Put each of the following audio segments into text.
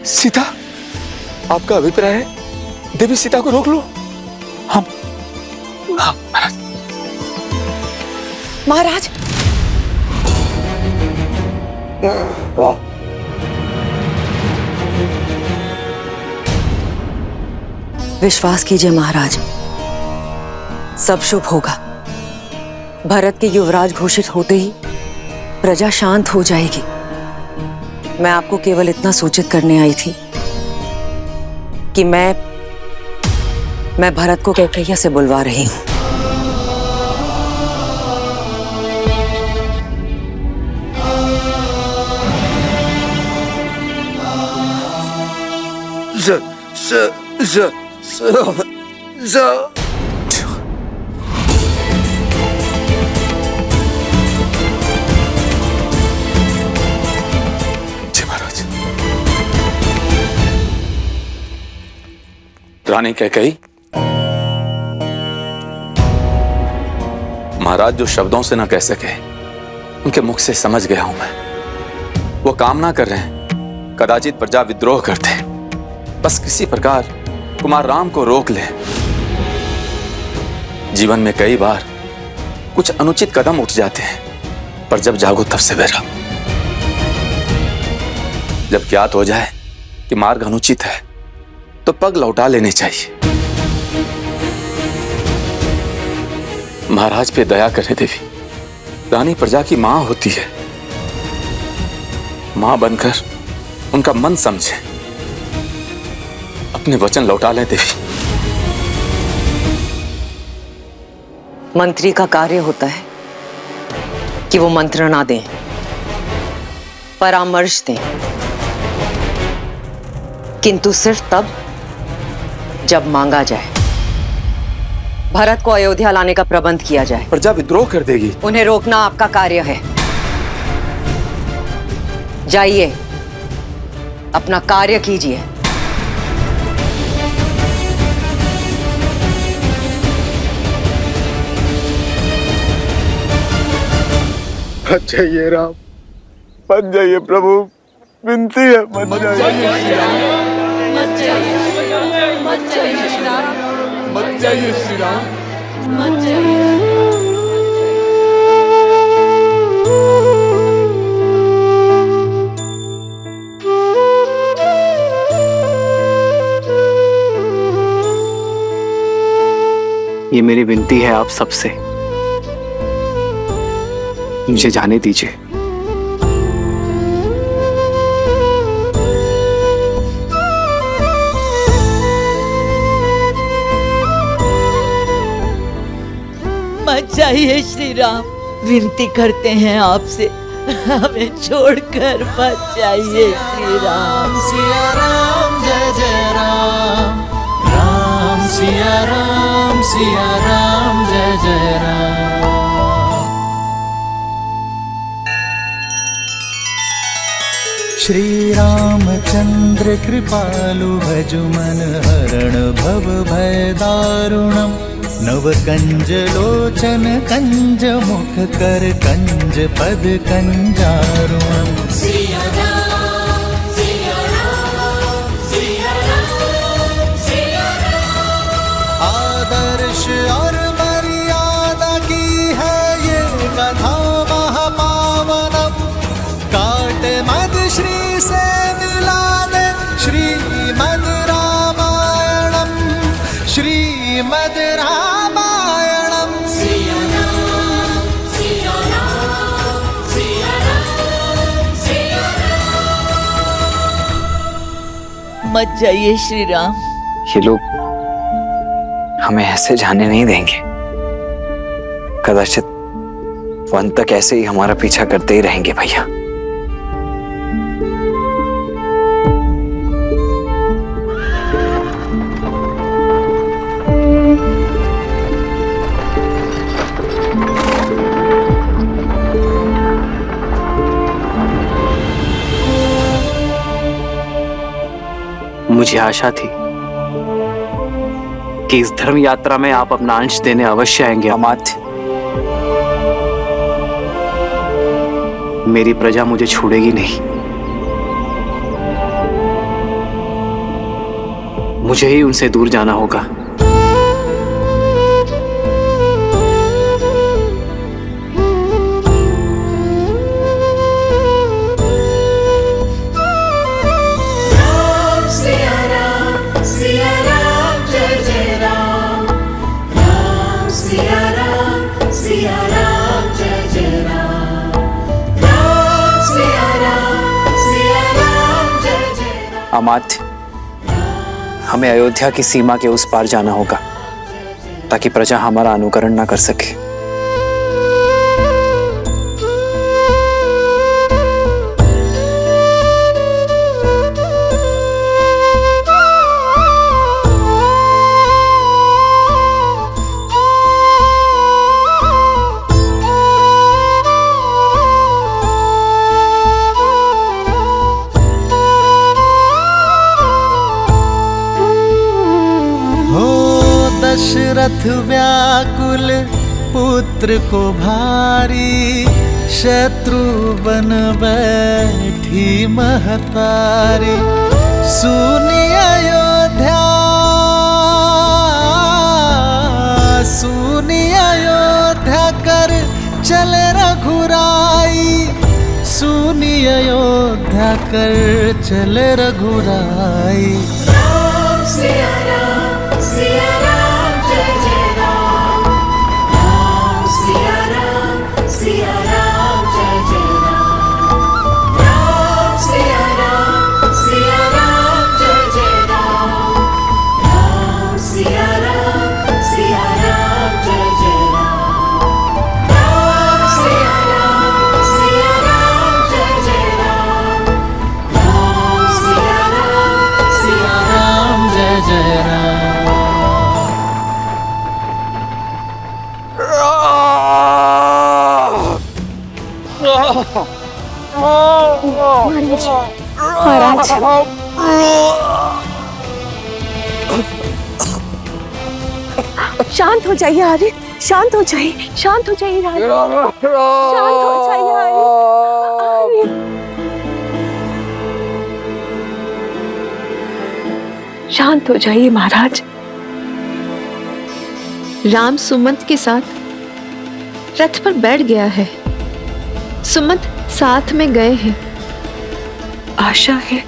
सीता, आपका अभिप्राय है देवी सीता को रोक लो? हाँ महाराज। महाराज, विश्वास कीजिए महाराज, सब शुभ होगा। भरत के युवराज घोषित होते ही प्रजा शांत हो जाएगी। मैं आपको केवल इतना सूचित करने आई थी कि मैं भरत को कैकैया से बुलवा रही हूं। रानी कैकेयी, महाराज जो शब्दों से ना कह सके उनके मुख से समझ गया हूं मैं। वो कामना कर रहे हैं कदाचित प्रजा विद्रोह करते, बस किसी प्रकार कुमार राम को रोक ले। जीवन में कई बार कुछ अनुचित कदम उठ जाते हैं, पर जब जागो तब सवेरा। जब ज्ञात हो जाए कि मार्ग अनुचित है तो पग लौटा लेने चाहिए। महाराज पे दया करे देवी। रानी प्रजा की मां होती है, मां बनकर उनका मन समझे। अपने वचन लौटा लें देवी। मंत्री का कार्य होता है कि वो मंत्रणा दें, परामर्श दें, किंतु सिर्फ तब जब मांगा जाए। भरत को अयोध्या लाने का प्रबंध किया जाए। प्रजा विद्रोह कर देगी। उन्हें रोकना आपका कार्य है। जाइए, अपना कार्य कीजिए। मत जाइए राम, मत जाइए प्रभु, विनती है मत जाइए। मत जाइए, मत जाइए श्री राम, मत जाइए श्री राम, मत जाइए। ये मेरी विनती है आप सबसे, मुझे जाने दीजिए। मत जाइए श्री राम, विनती करते हैं आपसे, हमें छोड़कर मत जाइए श्री राम। सिया राम जय जय राम, राम सिया राम जय जय राम। श्री रामचंद्र कृपालु भजु मन हरण भव भय दारुणम्। नव कंज लोचन कंज मुख कर कंज पद कंजारुणम्। सिया राम, सिया राम, सिया राम, सिया राम। आदर्श और मर्यादा की है ये कथा महापावनम। काट मद श्री से मिला दे श्रीमद् रामायणम, श्रीमद् रामायणम। सिया राम, सिया राम, सिया राम, सिया राम। मत जाइए श्री राम। ये लोग हमें ऐसे जाने नहीं देंगे। कदाचित वो अंत तक ऐसे ही हमारा पीछा करते ही रहेंगे भैया। मुझे आशा थी कि इस धर्म यात्रा में आप अपना अंश देने अवश्य आएंगे अमात्य। मेरी प्रजा मुझे छोड़ेगी नहीं। मुझे ही उनसे दूर जाना होगा। अमात्य, हमें अयोध्या की सीमा के उस पार जाना होगा ताकि प्रजा हमारा अनुकरण ना कर सके। दशरथ व्याकुल पुत्र को भारी, शत्रु बन बैठी महतारी। सुनी अयोध्या, सुनी अयोध्या कर चले रघुराई, सुनी अयोध्या कर चले रघुराई। राम सिया राम, सिया राम जय जय राम, राम सिया राम, सिया राम जय जय राम, राम सिया राम, सिया राम जय जय राम, राम सिया राम, सिया राम जय जय राम, राम सिया राम, सिया राम जय जय राम, राम सिया राम, सिया राम जय जय राम। महाराज, शांत हो जाइए आर्य, शांत हो जाइए, शांत हो जाइए राज, शांत हो जाइए आर्य। शांत हो जाइए महाराज। राम सुमंत के साथ रथ पर बैठ गया है, सुमंत साथ में गए हैं। आशा है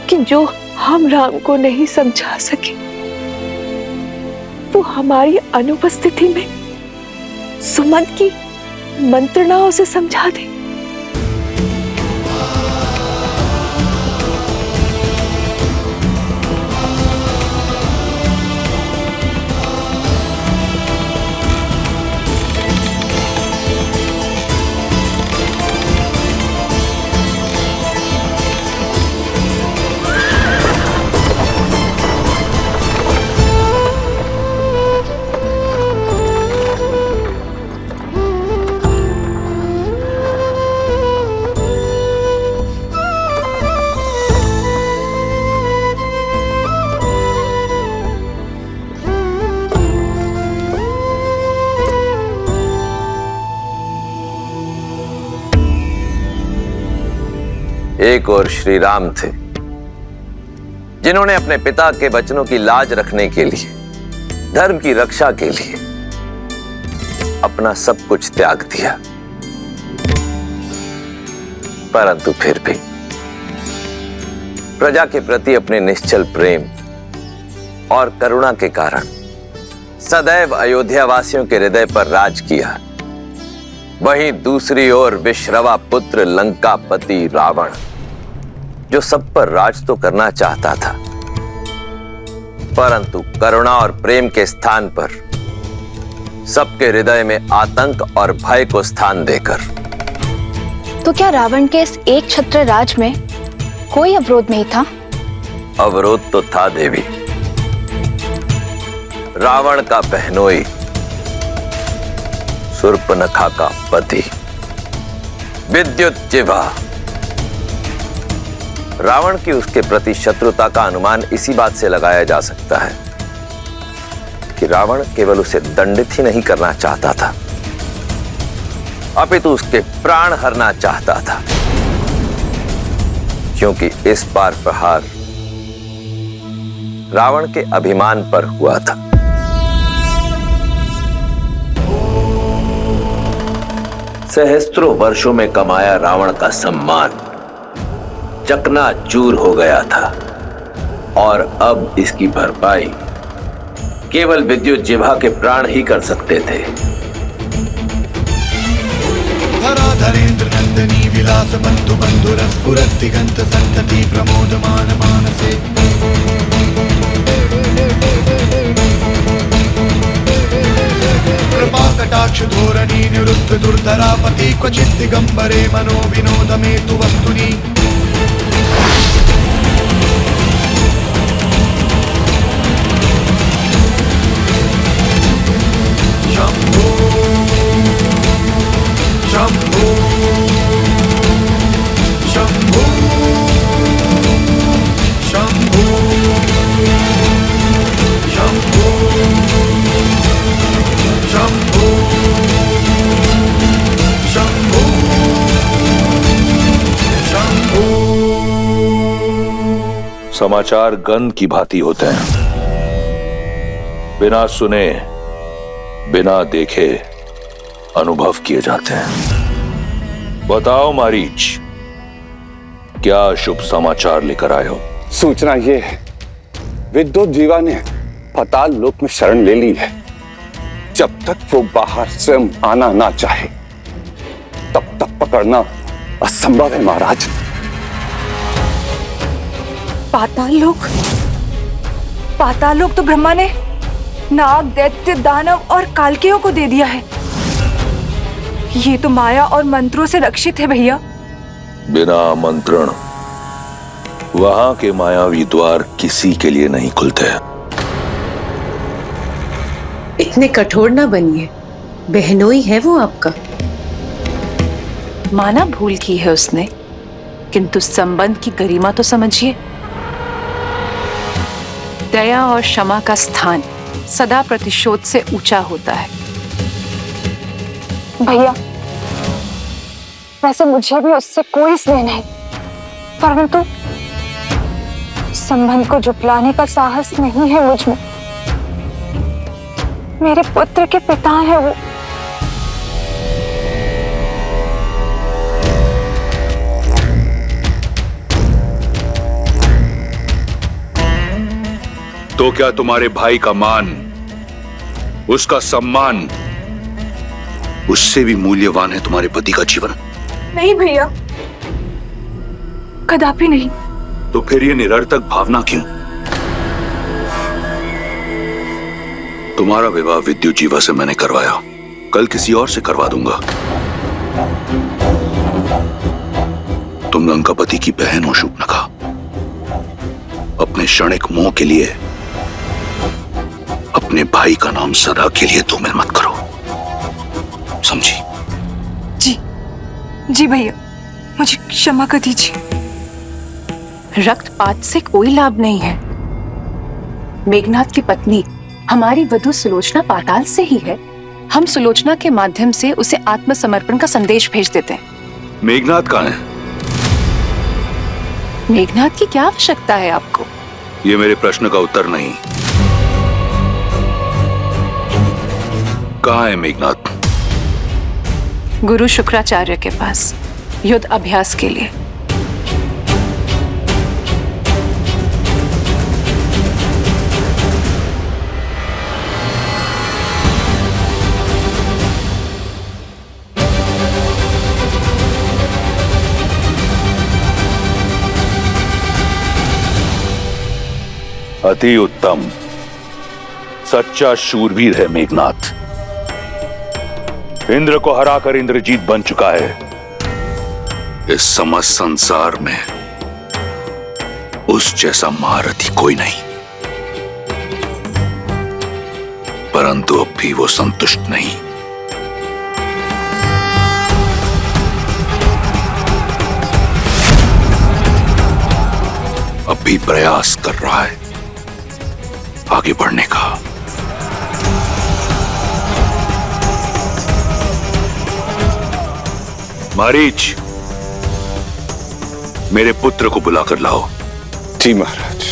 कि जो हम राम को नहीं समझा सके वो हमारी अनुपस्थिति में सुमंत की मंत्रणाओं से समझा दे। एक और श्री राम थे जिन्होंने अपने पिता के वचनों की लाज रखने के लिए, धर्म की रक्षा के लिए अपना सब कुछ त्याग दिया, परंतु फिर भी प्रजा के प्रति अपने निश्चल प्रेम और करुणा के कारण सदैव अयोध्या वासियों के हृदय पर राज किया। वहीं दूसरी ओर विश्रवा पुत्र लंकापति रावण, जो सब पर राज तो करना चाहता था, परंतु करुणा और प्रेम के स्थान पर सबके हृदय में आतंक और भय को स्थान देकर। तो क्या रावण के इस एक छत्र राज में कोई अवरोध नहीं था? अवरोध तो था देवी। रावण का बहनोई शूर्पणखा का पति विद्युत जिह्वा। रावण की उसके प्रति शत्रुता का अनुमान इसी बात से लगाया जा सकता है कि रावण केवल उसे दंडित ही नहीं करना चाहता था, अपितु उसके प्राण हरना चाहता था, क्योंकि इस बार प्रहार रावण के अभिमान पर हुआ था। सहस्त्रों वर्षों में कमाया रावण का सम्मान चकनाचूर हो गया था और अब इसकी भरपाई केवल विद्युत जिह्वा के प्राण ही कर सकते थे। धराधरेन्द्र नंदनी विलास बंधु बंधुरस्फुरत् दिगंत संतति प्रमोदमान मानसे। कृपा कटाक्ष धोरणी निरुद्ध दुर्धरापति क्वचित् दिगंबरे मनो विनोद मेतु वस्तुनि। शंभो शंभो शंभो शंभो शंभो शंभो शंभो शंभो। समाचार गंध की भांति होते हैं, बिना सुने बिना देखे अनुभव किए जाते हैं। बताओ मारीच, क्या शुभ समाचार लेकर आए हो? सूचना ये है, विद्युत जीवा ने पाताल लोक में शरण ले ली है। जब तक वो बाहर स्वयं आना ना चाहे तब तक पकड़ना असंभव है महाराज। पाताल लोक तो ब्रह्मा ने नाग, दैत्य, दानव और कालकेयों को दे दिया है। ये तो माया और मंत्रों से रक्षित है भैया। बिना आमंत्रण वहां के मायावी द्वार किसी के लिए नहीं खुलते। इतने कठोर ना बनिए, बहनोई है वो आपका। माना भूल की है उसने, किंतु संबंध की गरिमा तो समझिए। दया और क्षमा का स्थान सदा प्रतिशोध से ऊंचा होता है। भैया, वैसे मुझे भी उससे कोई स्नेह नहीं, परंतु संबंध को झुठलाने का साहस नहीं है मुझ में। मेरे पुत्र के पिता हैं वो। तो क्या तुम्हारे भाई का मान, उसका सम्मान उससे भी मूल्यवान है तुम्हारे पति का जीवन? नहीं भैया, कदापि नहीं। तो फिर ये निरर्थक भावना क्यों? तुम्हारा विवाह विद्युत जीवा से मैंने करवाया, कल किसी और से करवा दूंगा। तुम लंकापति की बहन हो शूर्पणखा। अपने क्षणिक मोह के लिए अपने भाई का नाम सदा के लिए धूमिल मत करो, समझी? जी भैया, मुझे क्षमा कर दीजिए। रक्तपात से कोई लाभ नहीं है। मेघनाथ की पत्नी हमारी वधू सुलोचना पाताल से ही है। हम सुलोचना के माध्यम से उसे आत्मसमर्पण का संदेश भेज देते हैं। मेघनाथ कहाँ है? मेघनाथ की क्या आवश्यकता है आपको? ये मेरे प्रश्न का उत्तर नहीं। कहाँ है मेघनाथ? गुरु शुक्राचार्य के पास युद्ध अभ्यास के लिए। अति उत्तम, सच्चा शूरवीर है मेघनाथ। इंद्र को हराकर इंद्रजीत बन चुका है। इस समस्त संसार में उस जैसा महारथी कोई नहीं। परंतु अब भी वो संतुष्ट नहीं। अब भी प्रयास कर रहा है आगे बढ़ने का। मारीच, मेरे पुत्र को बुलाकर लाओ। जी महाराज।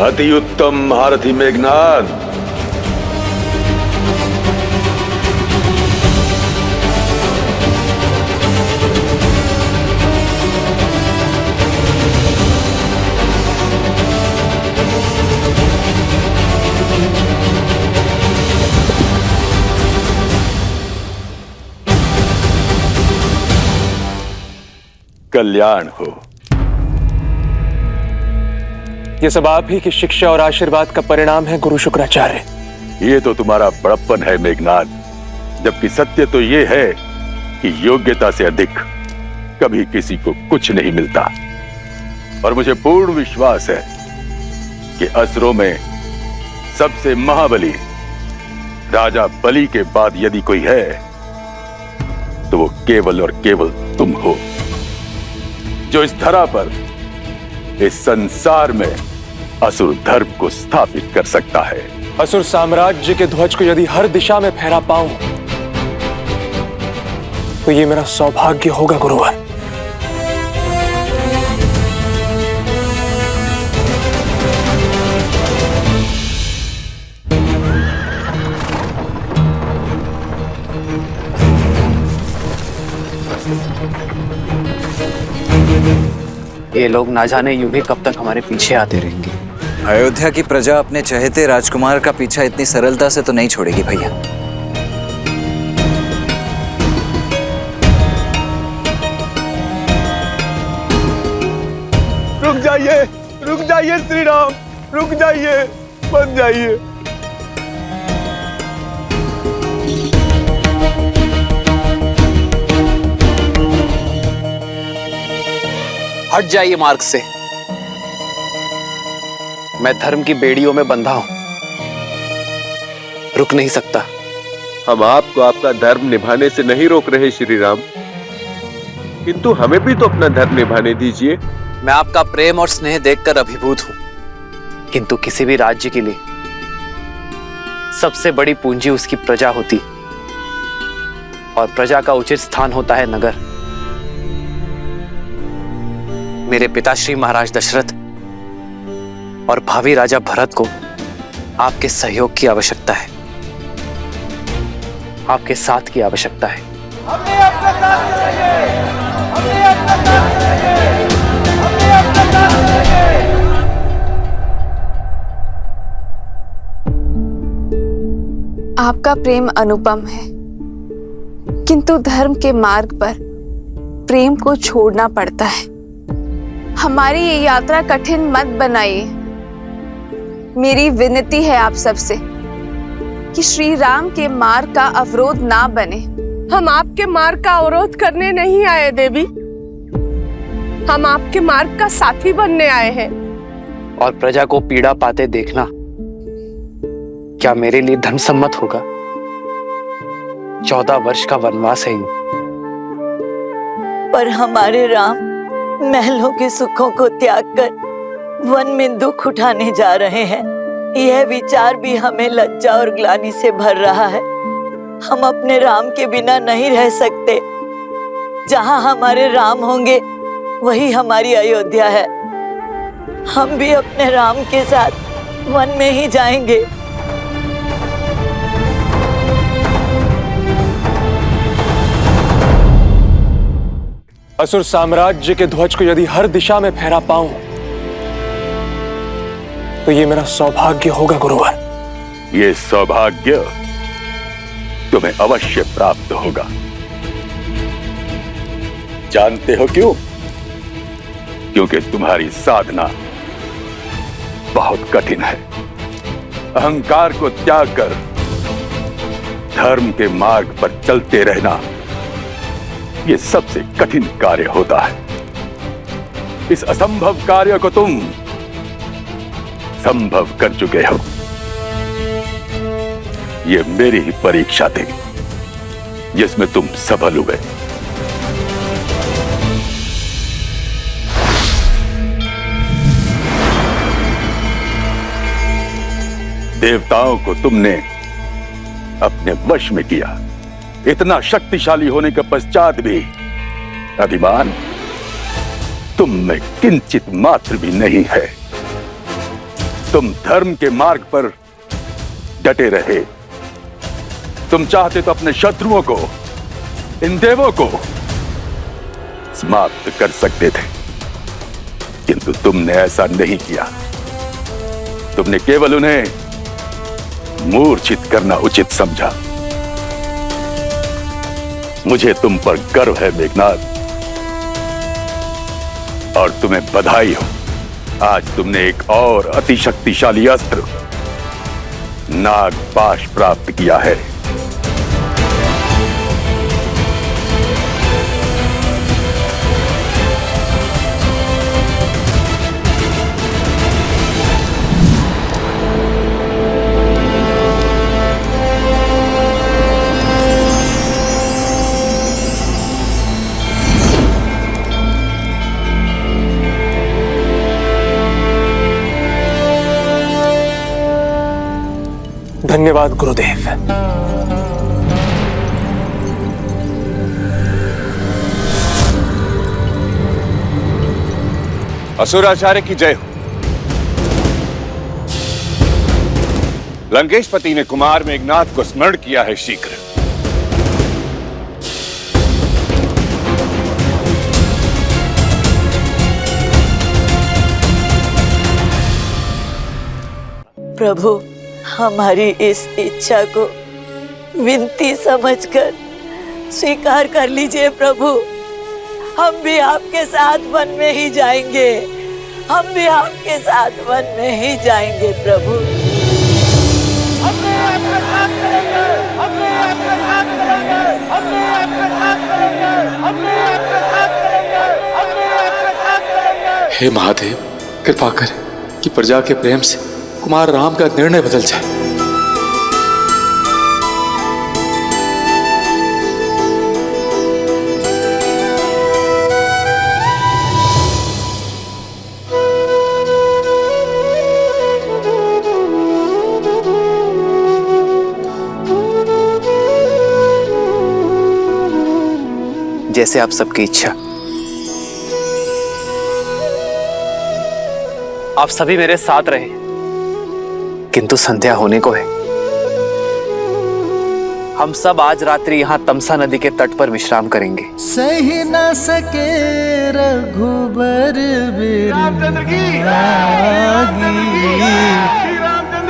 अति उत्तम महारथी मेघनाद। कल्याण हो। ये सब आप ही की शिक्षा और आशीर्वाद का परिणाम है गुरु शुक्राचार्य। ये तो तुम्हारा बड़प्पन है मेघनाद, जबकि सत्य तो ये है कि योग्यता से अधिक कभी किसी को कुछ नहीं मिलता। और मुझे पूर्ण विश्वास है कि असुरों में सबसे महाबली राजा बलि के बाद यदि कोई है तो वो केवल और केवल तुम हो, जो इस धरा पर, इस संसार में असुर धर्म को स्थापित कर सकता है। असुर साम्राज्य के ध्वज को यदि हर दिशा में फहरा पाऊं तो ये मेरा सौभाग्य होगा गुरुवर। ये लोग ना जाने यूं ही कब तक हमारे पीछे आते रहेंगे। अयोध्या की प्रजा अपने चहेते राजकुमार का पीछा इतनी सरलता से तो नहीं छोड़ेगी भैया। रुक जाइए श्री राम, रुक जाइए, मत जाइए। हट जाइए मार्ग से। मैं धर्म की बेड़ियों में बंधा हूं, रुक नहीं सकता। हम आपको आपका धर्म निभाने से नहीं रोक रहे श्री राम, किंतु हमें भी तो अपना धर्म निभाने दीजिए। मैं आपका प्रेम और स्नेह देखकर अभिभूत हूं, किंतु किसी भी राज्य के लिए सबसे बड़ी पूंजी उसकी प्रजा होती, और प्रजा का उचित स्थान होता है नगर। मेरे पिताश्री महाराज दशरथ और भावी राजा भरत को आपके सहयोग की आवश्यकता है, आपके साथ की आवश्यकता है। हमने अपना साथ चाहिए, हमने अपना साथ चाहिए, हमने अपना साथ चाहिए। आपका प्रेम अनुपम है, किंतु धर्म के मार्ग पर प्रेम को छोड़ना पड़ता है। हमारी ये यात्रा कठिन मत बनाइए। मेरी विनती है आप सबसे कि श्री राम के मार्ग का अवरोध ना बने। हम आपके मार्ग का अवरोध करने नहीं आए देवी, हम आपके मार्ग का साथी बनने आए हैं। और प्रजा को पीड़ा पाते देखना क्या मेरे लिए धर्म सम्मत होगा? 14 वर्ष का वनवास है ये। पर हमारे राम महलों के सुखों को त्याग कर वन में दुख उठाने जा रहे हैं। यह विचार भी हमें लज्जा और ग्लानि से भर रहा है। हम अपने राम के बिना नहीं रह सकते। जहां हमारे राम होंगे वही हमारी अयोध्या है। हम भी अपने राम के साथ वन में ही जाएंगे। असुर साम्राज्य के ध्वज को यदि हर दिशा में फहरा पाऊं तो ये मेरा सौभाग्य होगा गुरुवर। ये सौभाग्य तुम्हें अवश्य प्राप्त होगा। जानते हो क्यों? क्योंकि तुम्हारी साधना बहुत कठिन है। अहंकार को त्याग कर धर्म के मार्ग पर चलते रहना ये सबसे कठिन कार्य होता है। इस असंभव कार्य को तुम संभव कर चुके हो। ये मेरी ही परीक्षा थी जिसमें तुम सफल हुए। देवताओं को तुमने अपने वश में किया। इतना शक्तिशाली होने के पश्चात भी अभिमान तुम में किंचित मात्र भी नहीं है। तुम धर्म के मार्ग पर डटे रहे। तुम चाहते तो अपने शत्रुओं को, इन देवों को समाप्त कर सकते थे, किंतु तुमने ऐसा नहीं किया। तुमने केवल उन्हें मूर्छित करना उचित समझा। मुझे तुम पर गर्व है मेघनाद, और तुम्हें बधाई हो। आज तुमने एक और अतिशक्तिशाली अस्त्र नागपाश प्राप्त किया है। धन्यवाद गुरुदेव। असुराचार्य की जय हो। लंकेशपति ने कुमार मेघनाद को स्मरण किया है शीघ्र। प्रभु, हमारी इस इच्छा को विनती समझकर स्वीकार कर लीजिए प्रभु। हम भी आपके साथ वन में ही जाएंगे, हम भी आपके साथ वन में ही जाएंगे प्रभु। हे महादेव, कृपा करें कि प्रजा के प्रेम से कुमार राम का निर्णय बदल जाए। जैसे आप सबकी इच्छा। आप सभी मेरे साथ रहे, किंतु संध्या होने को है। हम सब आज रात्रि यहाँ तमसा नदी के तट पर विश्राम करेंगे। सही न सके रघुबर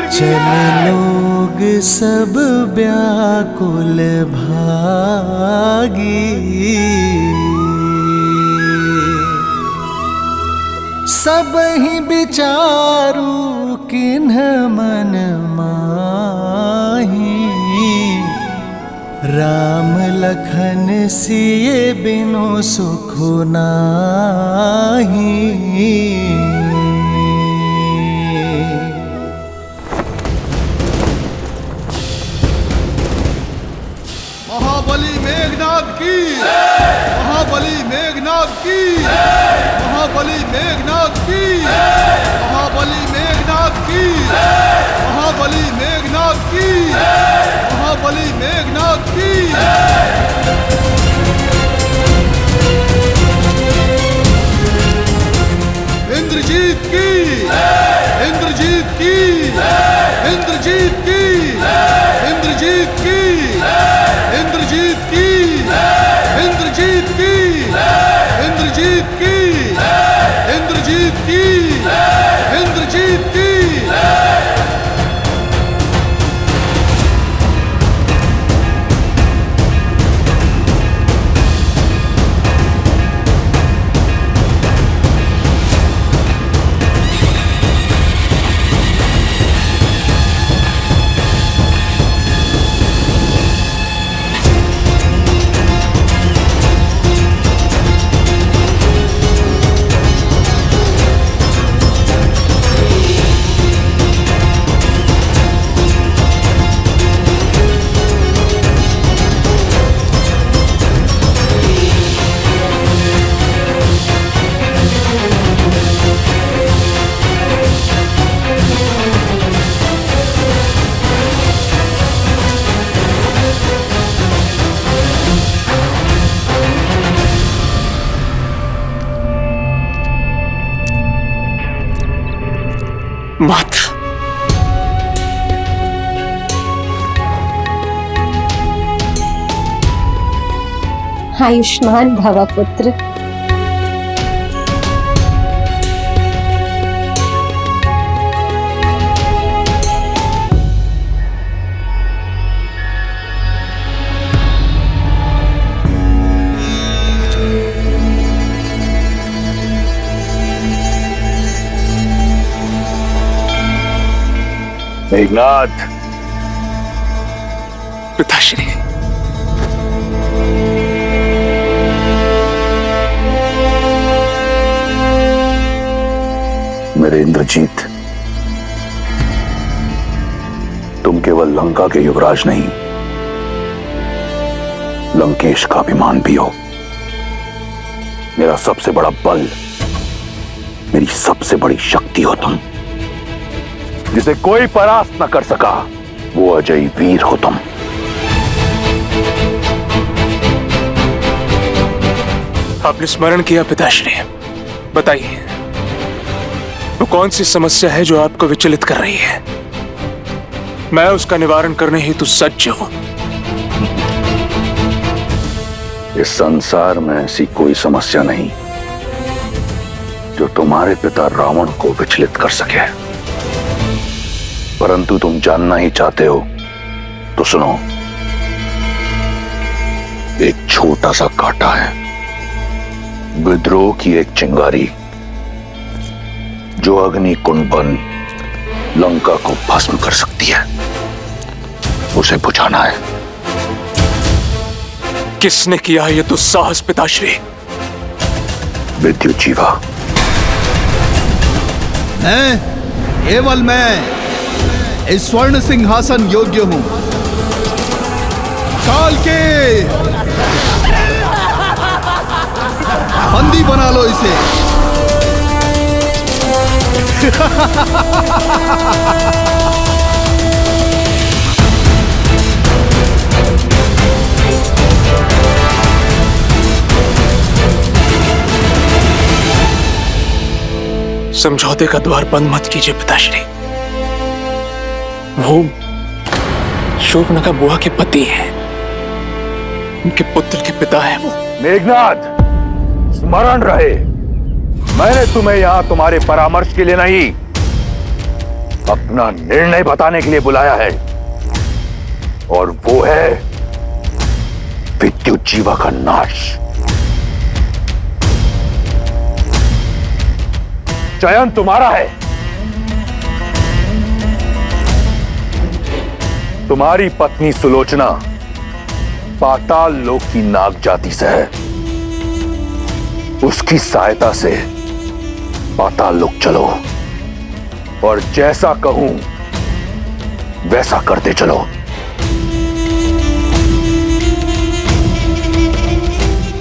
चले लोग सब व्याकुल भागी। सब ही विचारू किन्ह मन माही। राम लखन सिए बिनु सुख नाही। महाबली मेघनाद की, महाबली मेघनाद की, महाबली मेघनाद की, महाबली मेघनाद की, महाबली मेघनाद की, महाबली मेघनाद की। इंद्रजीत की, इंद्रजीत की, इंद्रजीत की, इंद्रजीत की, इंद्रजीत की, इंद्रजीत की, इंद्रजीत की, इंद्रजीत की, इंद्रजीत की। माता, आयुष्मान भव पुत्र। मेघनाथ। पिताश्री। मेरे इंद्रजीत, तुम केवल लंका के युवराज नहीं, लंकेश का अभिमान भी हो। मेरा सबसे बड़ा बल, मेरी सबसे बड़ी शक्ति हो तुम। जिसे कोई परास्त न कर सका, वो अजय वीर हो तुम। आपने स्मरण किया पिताश्री, बताइए वो कौन सी समस्या है जो आपको विचलित कर रही है? मैं उसका निवारण करने हेतु सज्ज हूं। इस संसार में ऐसी कोई समस्या नहीं जो तुम्हारे पिता रावण को विचलित कर सके। परंतु तुम जानना ही चाहते हो तो सुनो। एक छोटा सा कांटा है, विद्रोह की एक चिंगारी जो अग्नि कुंड बन लंका को भस्म कर सकती है। उसे बुझाना है। किसने किया ये दुस्साहस पिताश्री? विद्युत जीवा। मैं, केवल मैं इस स्वर्ण सिंहासन योग्य हूं। काल के बंदी बना लो इसे। समझौते का द्वार बंद मत कीजिए पिताश्री। वो शूर्पणखा बुआ के पति हैं, उनके पुत्र के पिता है वो। मेघनाथ, स्मरण रहे, मैंने तुम्हें यहां तुम्हारे परामर्श के लिए नहीं, अपना निर्णय बताने के लिए बुलाया है। और वो है विद्युत जीवा का नाश। चयन तुम्हारा है। तुम्हारी पत्नी सुलोचना पाताल लोक की नाग जाति से है। उसकी सहायता से पाताल लोक चलो और जैसा कहूं वैसा करते चलो।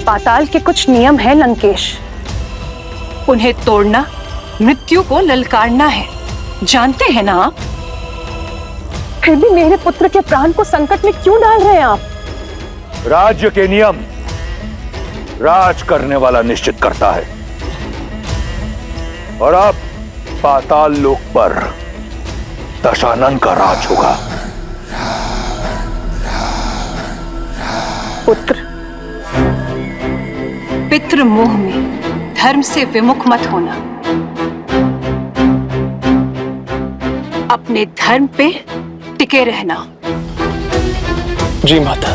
पाताल के कुछ नियम हैं लंकेश, उन्हें तोड़ना मृत्यु को ललकारना है, जानते हैं ना आप? फिर भी मेरे पुत्र के प्राण को संकट में क्यों डाल रहे हैं आप? राज्य के नियम राज करने वाला निश्चित करता है, और अब पाताल लोक पर दशानन का राज होगा। पुत्र, पितृ मोह में धर्म से विमुख मत होना। अपने धर्म पे टिके रहना। जी माता।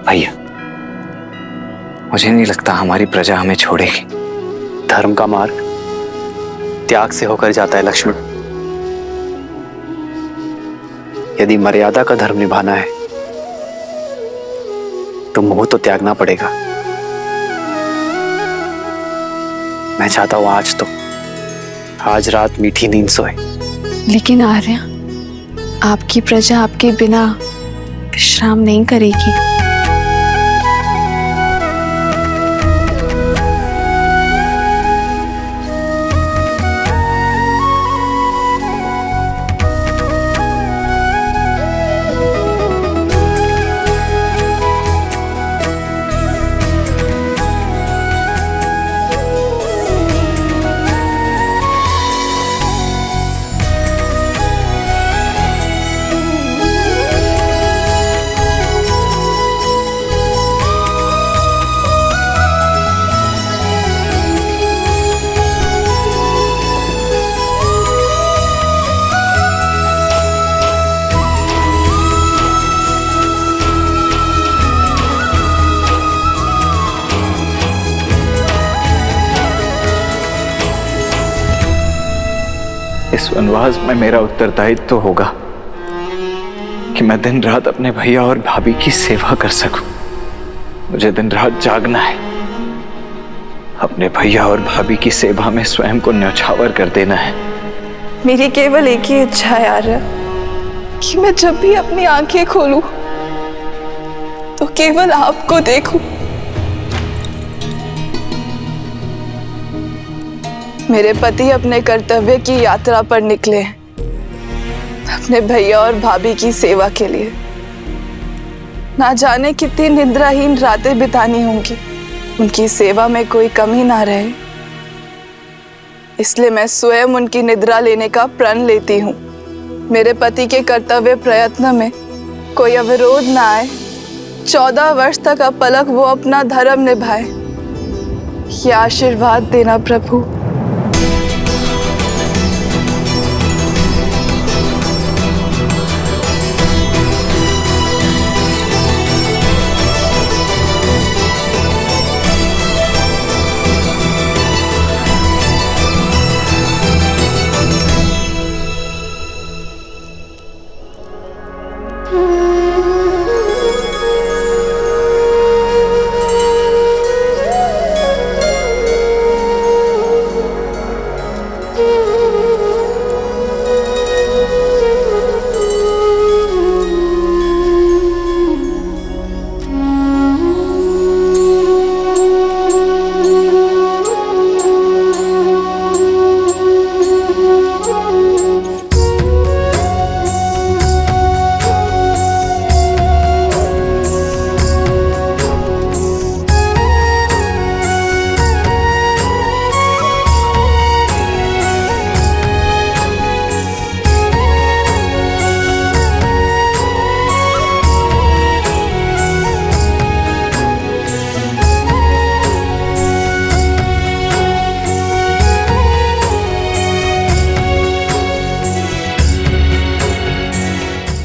भैया, मुझे नहीं लगता हमारी प्रजा हमें छोड़ेगी। धर्म का मार्ग त्याग से होकर जाता है लक्ष्मण। यदि मर्यादा का धर्म निभाना है तो मोह तो त्यागना पड़ेगा। मैं चाहता हूं आज रात मीठी नींद सोए। लेकिन आर्या, आपकी प्रजा आपके बिना विश्राम नहीं करेगी। इस वनवास में मेरा उत्तरदायित्व तो होगा कि मैं दिन रात अपने भैया और भाभी की सेवा कर सकूं। मुझे दिन रात जागना है, अपने भैया और भाभी की सेवा में स्वयं को न्यौछावर कर देना है। मेरी केवल एक ही इच्छा है आर्य, कि मैं जब भी अपनी आंखें खोलूं तो केवल आपको देखूं। मेरे पति अपने कर्तव्य की यात्रा पर निकले हैं, अपने भैया और भाभी की सेवा के लिए। ना जाने कितनी निद्राहीन रातें बितानी होंगी, उनकी सेवा में कोई कमी ना रहे, इसलिए मैं स्वयं उनकी निद्रा लेने का प्रण लेती हूँ। मेरे पति के कर्तव्य प्रयत्न में कोई अवरोध ना आए, 14 वर्ष तक अपलक वो अपना धर्म निभाए, ये आशीर्वाद देना प्रभु।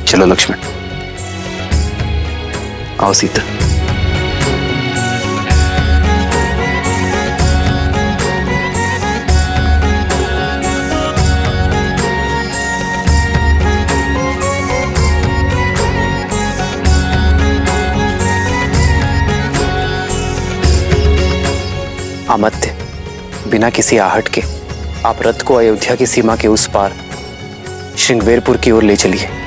चलो लक्ष्मण, आओ सीता। अमत्य, बिना किसी आहट के आप रथ को अयोध्या की सीमा के उस पार श्रृंगवेरपुर की ओर ले चलिए।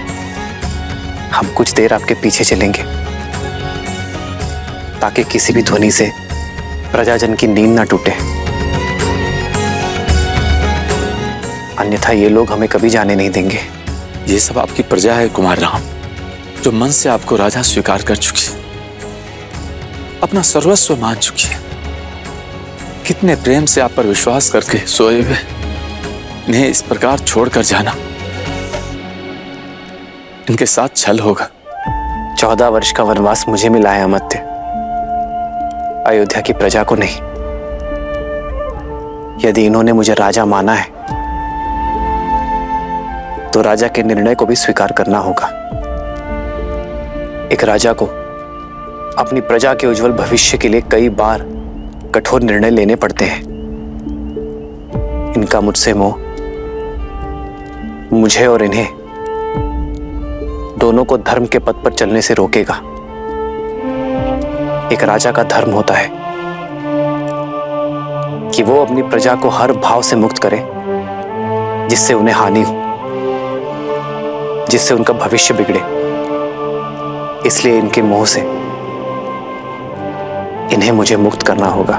हम कुछ देर आपके पीछे चलेंगे ताकि किसी भी ध्वनि से प्रजाजन की नींद ना टूटे, अन्यथा ये लोग हमें कभी जाने नहीं देंगे। ये सब आपकी प्रजा है कुमार राम, जो मन से आपको राजा स्वीकार कर चुकी है, अपना सर्वस्व मान चुकी है। कितने प्रेम से आप पर विश्वास करके सोए हुए इन्हें इस प्रकार छोड़कर जाना, इनके साथ छल होगा। 14 वर्ष का वनवास मुझे मिला है अमत्य, अयोध्या की प्रजा को नहीं। यदि इन्होंने मुझे राजा माना है तो राजा के निर्णय को भी स्वीकार करना होगा। एक राजा को अपनी प्रजा के उज्जवल भविष्य के लिए कई बार कठोर निर्णय लेने पड़ते हैं। इनका मुझसे मोह मुझे और इन्हें दोनों को धर्म के पथ पर चलने से रोकेगा। एक राजा का धर्म होता है कि वो अपनी प्रजा को हर भाव से मुक्त करे जिससे उन्हें हानि हो, जिससे उनका भविष्य बिगड़े। इसलिए इनके मोह से इन्हें मुझे मुक्त करना होगा।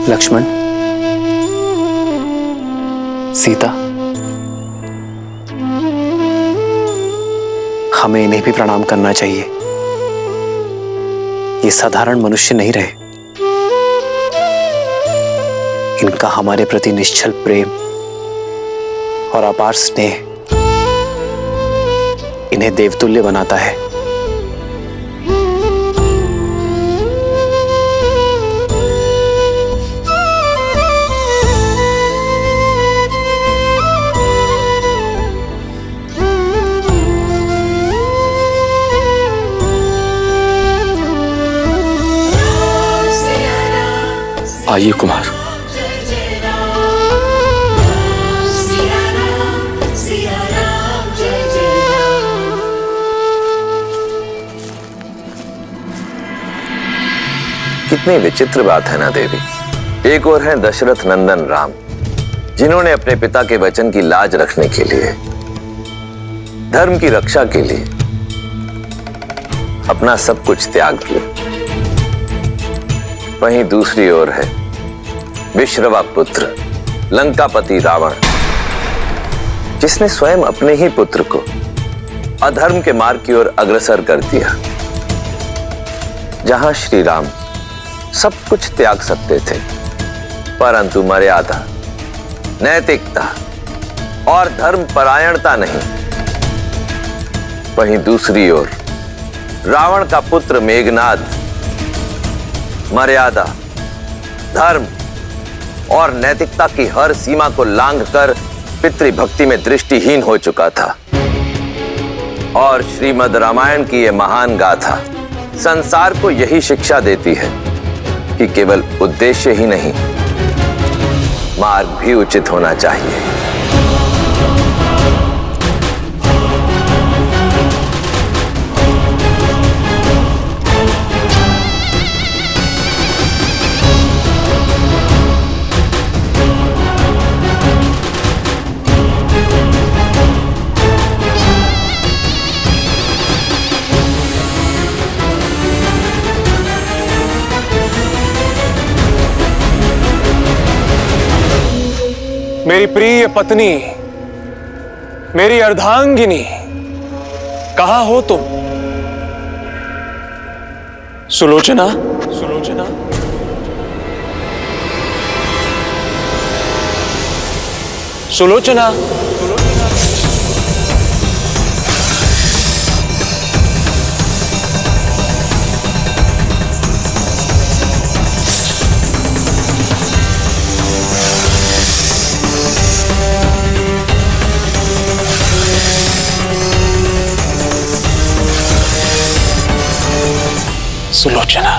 लक्ष्मण, सीता, हमें इन्हें भी प्रणाम करना चाहिए। ये साधारण मनुष्य नहीं रहे। इनका हमारे प्रति निश्चल प्रेम और अपार स्नेह इन्हें देवतुल्य बनाता है। आइए कुमार, कितनी विचित्र बात है ना देवी। एक और हैं दशरथ नंदन राम, जिन्होंने अपने पिता के वचन की लाज रखने के लिए, धर्म की रक्षा के लिए अपना सब कुछ त्याग दिया। वहीं दूसरी ओर है विश्रवा पुत्र लंकापति रावण, जिसने स्वयं अपने ही पुत्र को अधर्म के मार्ग की ओर अग्रसर कर दिया। जहां श्री राम सब कुछ त्याग सकते थे, परंतु मर्यादा, नैतिकता और धर्म परायणता नहीं, वहीं दूसरी ओर रावण का पुत्र मेघनाद मर्यादा, धर्म और नैतिकता की हर सीमा को लांघकर पितृभक्ति में दृष्टिहीन हो चुका था। और श्रीमद् रामायण की यह महान गाथा संसार को यही शिक्षा देती है कि केवल उद्देश्य ही नहीं, मार्ग भी उचित होना चाहिए। मेरी प्रिय पत्नी, मेरी अर्धांगिनी, कहां हो तुम? सुलोचना, सुलोचना, सुलोचना, सुलोचना।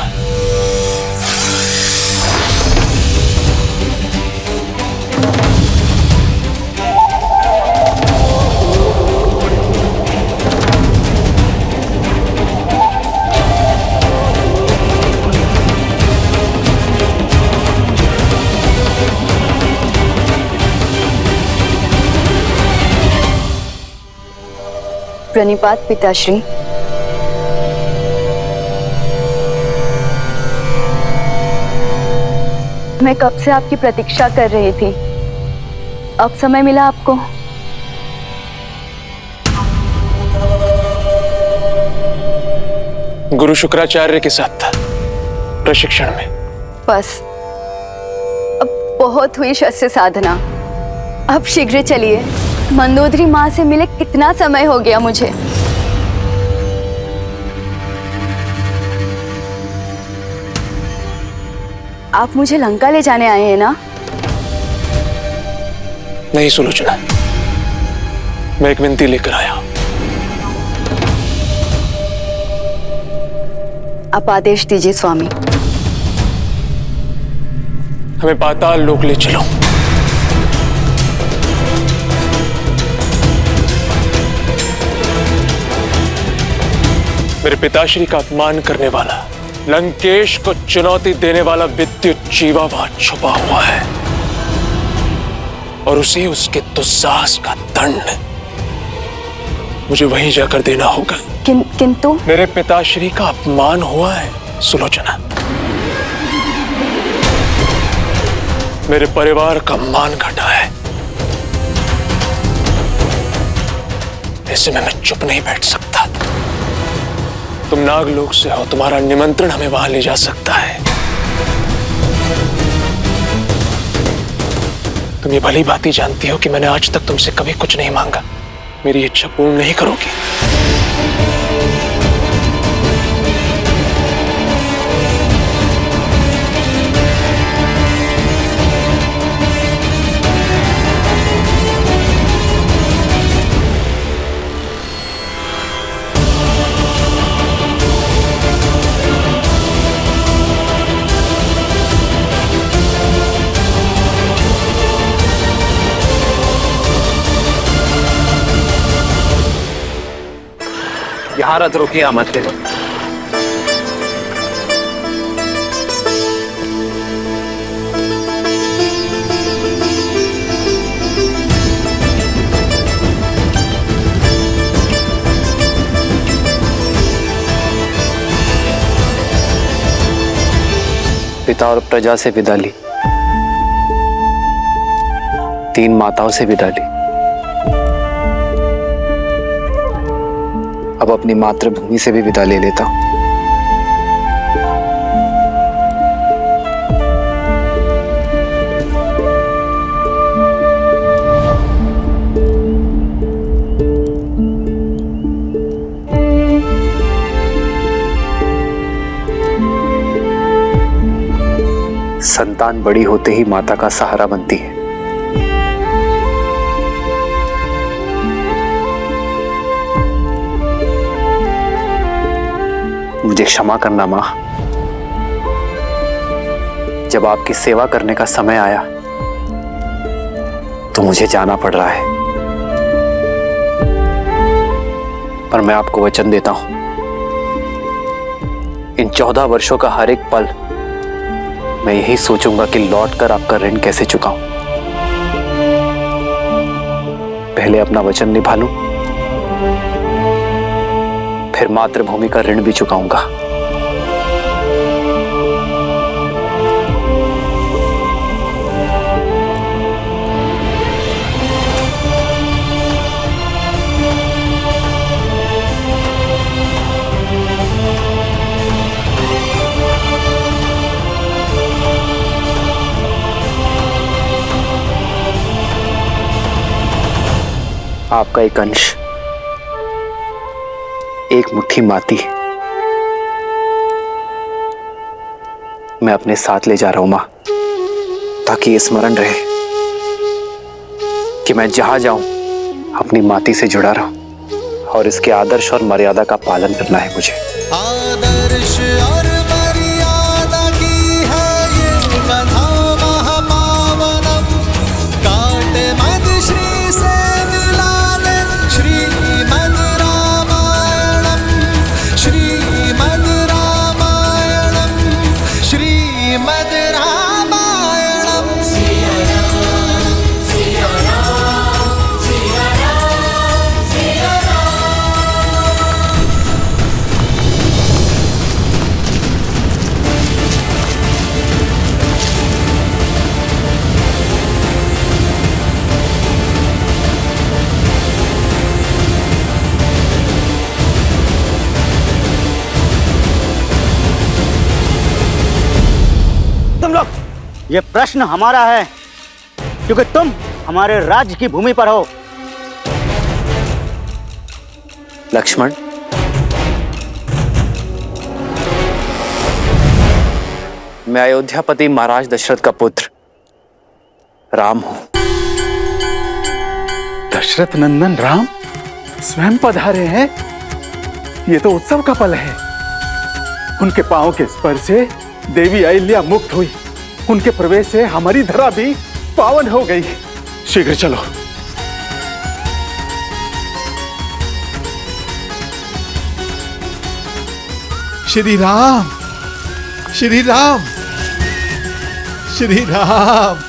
प्रणिपात पिताश्री। मैं कब से आपकी प्रतीक्षा कर रही थी, अब समय मिला आपको। गुरु शुक्राचार्य के साथ था प्रशिक्षण में। बस अब बहुत हुई शस्त्र साधना, अब शीघ्र चलिए। मंदोदरी माँ से मिले कितना समय हो गया मुझे। आप मुझे लंका ले जाने आए हैं ना? नहीं सुलोचना, मैं एक विनती लेकर आया हूं। आप आदेश दीजिए स्वामी। हमें पाताल लोक ले चलो। मेरे पिताश्री का अपमान करने वाला, लंकेश को चुनौती देने वाला विद्युत जीवा वहां छुपा हुआ है और उसे उसके दुस्साहस का दंड मुझे वहीं जाकर देना होगा। किंतु मेरे पिताश्री का अपमान हुआ है सुलोचना, मेरे परिवार का मान घटा है। ऐसे में मैं चुप नहीं बैठ सकता। तुम नागलोक से हो, तुम्हारा निमंत्रण हमें वहां ले जा सकता है। तुम ये भली भांति जानती हो कि मैंने आज तक तुमसे कभी कुछ नहीं मांगा। मेरी इच्छा पूर्ण नहीं करोगी? यहाँ रथ रोकिए, मत ले। पिता और प्रजा से विदा ली, 3 माताओं से विदा ली, अब अपनी मातृभूमि से भी विदा ले लेता हूं। संतान बड़ी होते ही माता का सहारा बनती है। मुझे क्षमा करना मां, जब आपकी सेवा करने का समय आया तो मुझे जाना पड़ रहा है, पर मैं आपको वचन देता हूं, इन 14 वर्षों का हर एक पल मैं यही सोचूंगा कि लौटकर आपका ऋण कैसे चुकाऊं। पहले अपना वचन निभा लूं, फिर मातृभूमि का ऋण भी चुकाऊंगा। आपका एक अंश, एक मुट्ठी माटी मैं अपने साथ ले जा रहा हूं मां, ताकि ये स्मरण रहे कि मैं जहां जाऊं अपनी माटी से जुड़ा रहूं, और इसके आदर्श और मर्यादा का पालन करना है मुझे। आदर्श और मर्यादा की है ये कथा महापावनम, काट मद श्री से मिलाने श्रीमद् रामायणम, श्रीमद् रामायणम, श्रीमद् रामायणम। सिया राम, सिया राम, सिया राम, सिया राम। तुम लोग, ये प्रश्न हमारा है क्योंकि तुम हमारे राज्य की भूमि पर हो। लक्ष्मण, मैं अयोध्यापति महाराज दशरथ का पुत्र राम हूं। दशरथ नंदन राम स्वयं पधारे हैं। ये तो उत्सव का पल है। उनके पांव के स्पर्श से देवी अहिल्या मुक्त हुई, उनके प्रवेश से हमारी धरा भी पावन हो गई। शीघ्र चलो। श्री राम, श्री राम, श्री राम।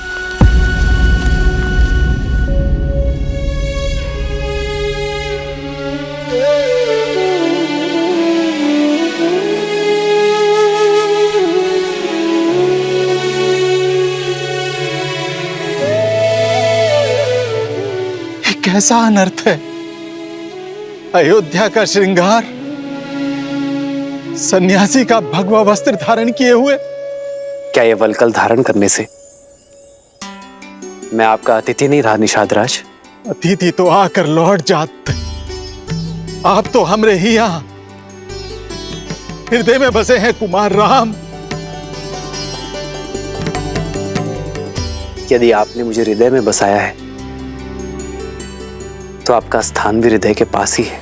कैसा अनर्थ है। अयोध्या का श्रृंगार सन्यासी का भगवा वस्त्र धारण किए हुए। क्या ये वलकल धारण करने से मैं आपका अतिथि नहीं रहा निषाद राज? अतिथि तो आकर लौट जात, आप तो हमरे ही यहां हृदय में बसे हैं कुमार राम। यदि आपने मुझे हृदय में बसाया है तो आपका स्थान भी हृदय के पास ही है।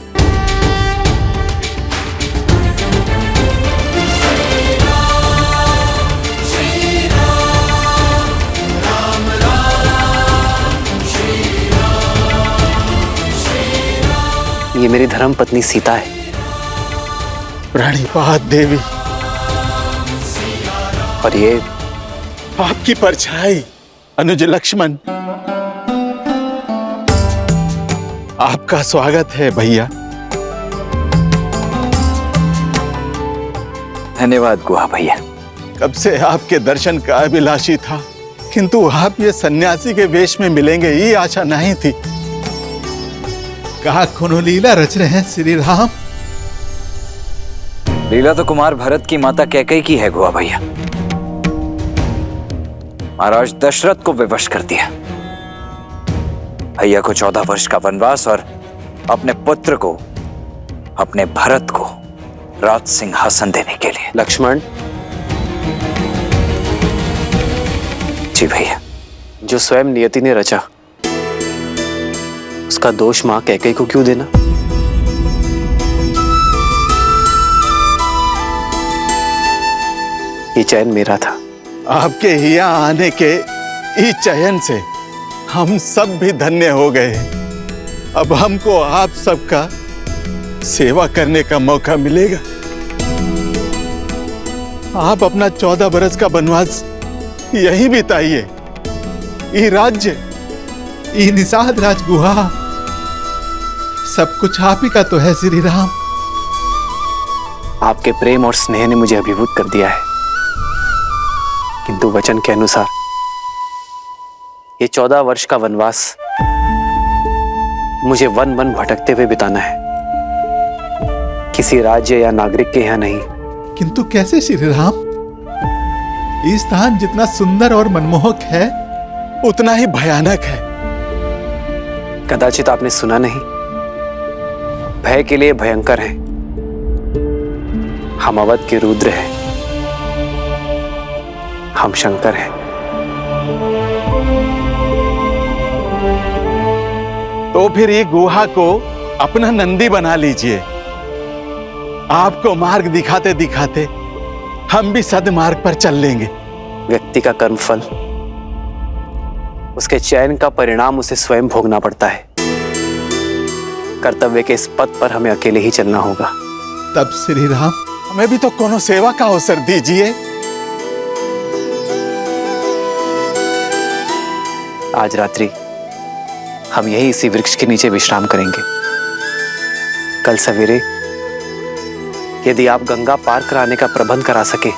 ये मेरी धर्म पत्नी सीता है। प्रणिपात देवी। और ये आपकी परछाई अनुज लक्ष्मण। आपका स्वागत है भैया। धन्यवाद गुहा भैया। कब से आपके दर्शन का अभिलाषी था, किंतु आप ये सन्यासी के वेश में मिलेंगे ये आशा नहीं थी। कहा कोनो लीला रच रहे हैं श्री राम? लीला तो कुमार भरत की माता कैकेयी की है गुआ भैया। महाराज दशरथ को विवश कर दिया, भैया को 14 वर्ष का वनवास और अपने पुत्र को, अपने भरत को राज सिंहासन देने के लिए। लक्ष्मण जी भैया। जो स्वयं नियति ने रचा, उसका दोष मां कैकेयी को क्यों देना? ये चयन मेरा था। आपके यहाँ आने के इस चयन से हम सब भी धन्य हो गए। अब हमको आप सबका सेवा करने का मौका मिलेगा। आप अपना 14 बरस का वनवास यही बिताइए। ये राज्य, ये निषाद राज गुहा, सब कुछ आप ही का तो है श्री राम। आपके प्रेम और स्नेह ने मुझे अभिभूत कर दिया है, किंतु वचन के अनुसार ये 14 वर्ष का वनवास मुझे वन वन भटकते हुए बिताना है, किसी राज्य या नागरिक के यहाँ नहीं। किंतु कैसे श्री राम? ये स्थान जितना सुंदर और मनमोहक है, उतना ही भयानक है। कदाचित आपने सुना नहीं, भय के लिए भयंकर है। हम अवध के रुद्र हैं, हम शंकर हैं। तो फिर ये गुहा को अपना नंदी बना लीजिए। आपको मार्ग दिखाते दिखाते हम भी सद्मार्ग पर चल लेंगे। व्यक्ति का कर्मफल, उसके चयन का परिणाम उसे स्वयं भोगना पड़ता है। कर्तव्य के इस पथ पर हमें अकेले ही चलना होगा। तब श्री राम हमें भी तो कोनो सेवा का अवसर दीजिए। आज रात्रि हम यही इसी वृक्ष के नीचे विश्राम करेंगे। कल सवेरे यदि आप गंगा पार कराने का प्रबंध करा सके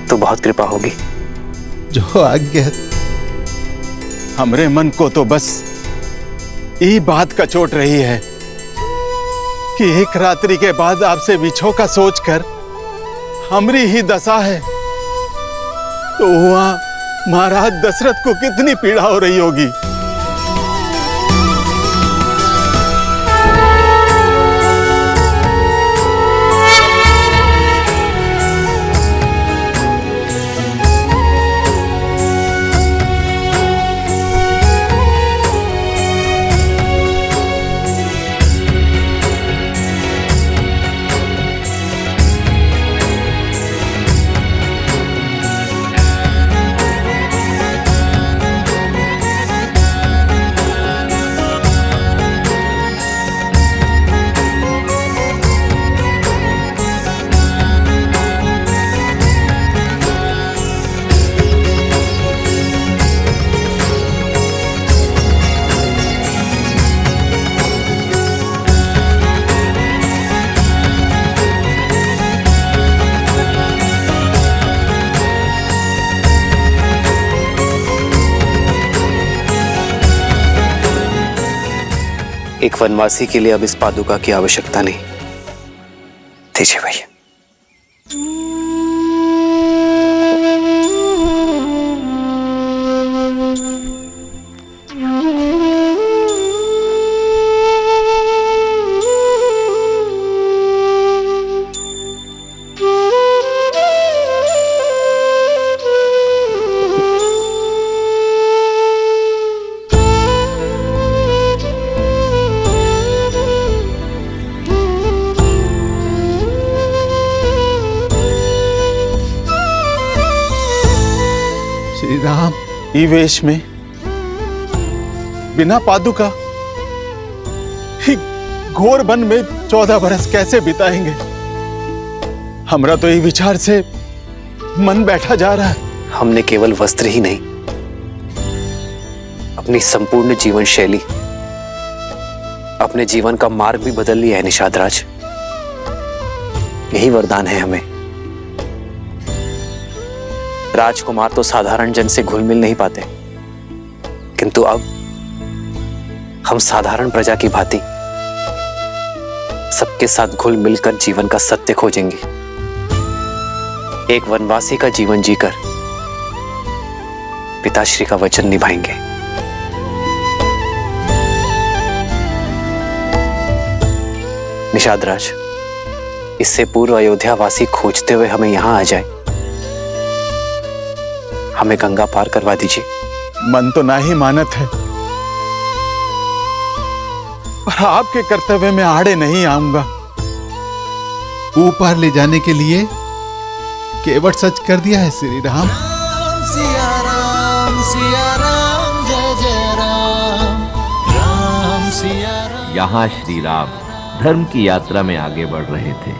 तो बहुत कृपा होगी। जो आज्ञा। हमरे मन को तो बस यही बात कचोट रही है कि एक रात्रि के बाद आपसे विछो का सोचकर हमरी ही दशा है, तो वहां महाराज दशरथ को कितनी पीड़ा हो रही होगी। एक वनवासी के लिए अब इस पादुका की आवश्यकता नहीं। दीजिए भैया। श्री राम ई वेश में बिना पादुका घोर वन में 14 बरस कैसे बिताएंगे? हमरा तो ये विचार से मन बैठा जा रहा है। हमने केवल वस्त्र ही नहीं, अपनी संपूर्ण जीवन शैली, अपने जीवन का मार्ग भी बदल लिया है निषाद राज। यही वरदान है हमें। राजकुमार तो साधारण जन से घुल मिल नहीं पाते, किंतु अब हम साधारण प्रजा की भांति सबके साथ घुल मिलकर जीवन का सत्य खोजेंगे। एक वनवासी का जीवन जीकर पिताश्री का वचन निभाएंगे। निषादराज, इससे पूर्व अयोध्यावासी खोजते हुए हमें यहां आ जाए, हमें गंगा पार करवा दीजिए। मन तो ना ही मानत है, पर आपके कर्तव्य में आड़े नहीं आऊंगा। ऊपर ले जाने के लिए केवट सच कर दिया है श्री राम। सिया राम जय जय राम, राम सिया राम। यहाँ श्री राम धर्म की यात्रा में आगे बढ़ रहे थे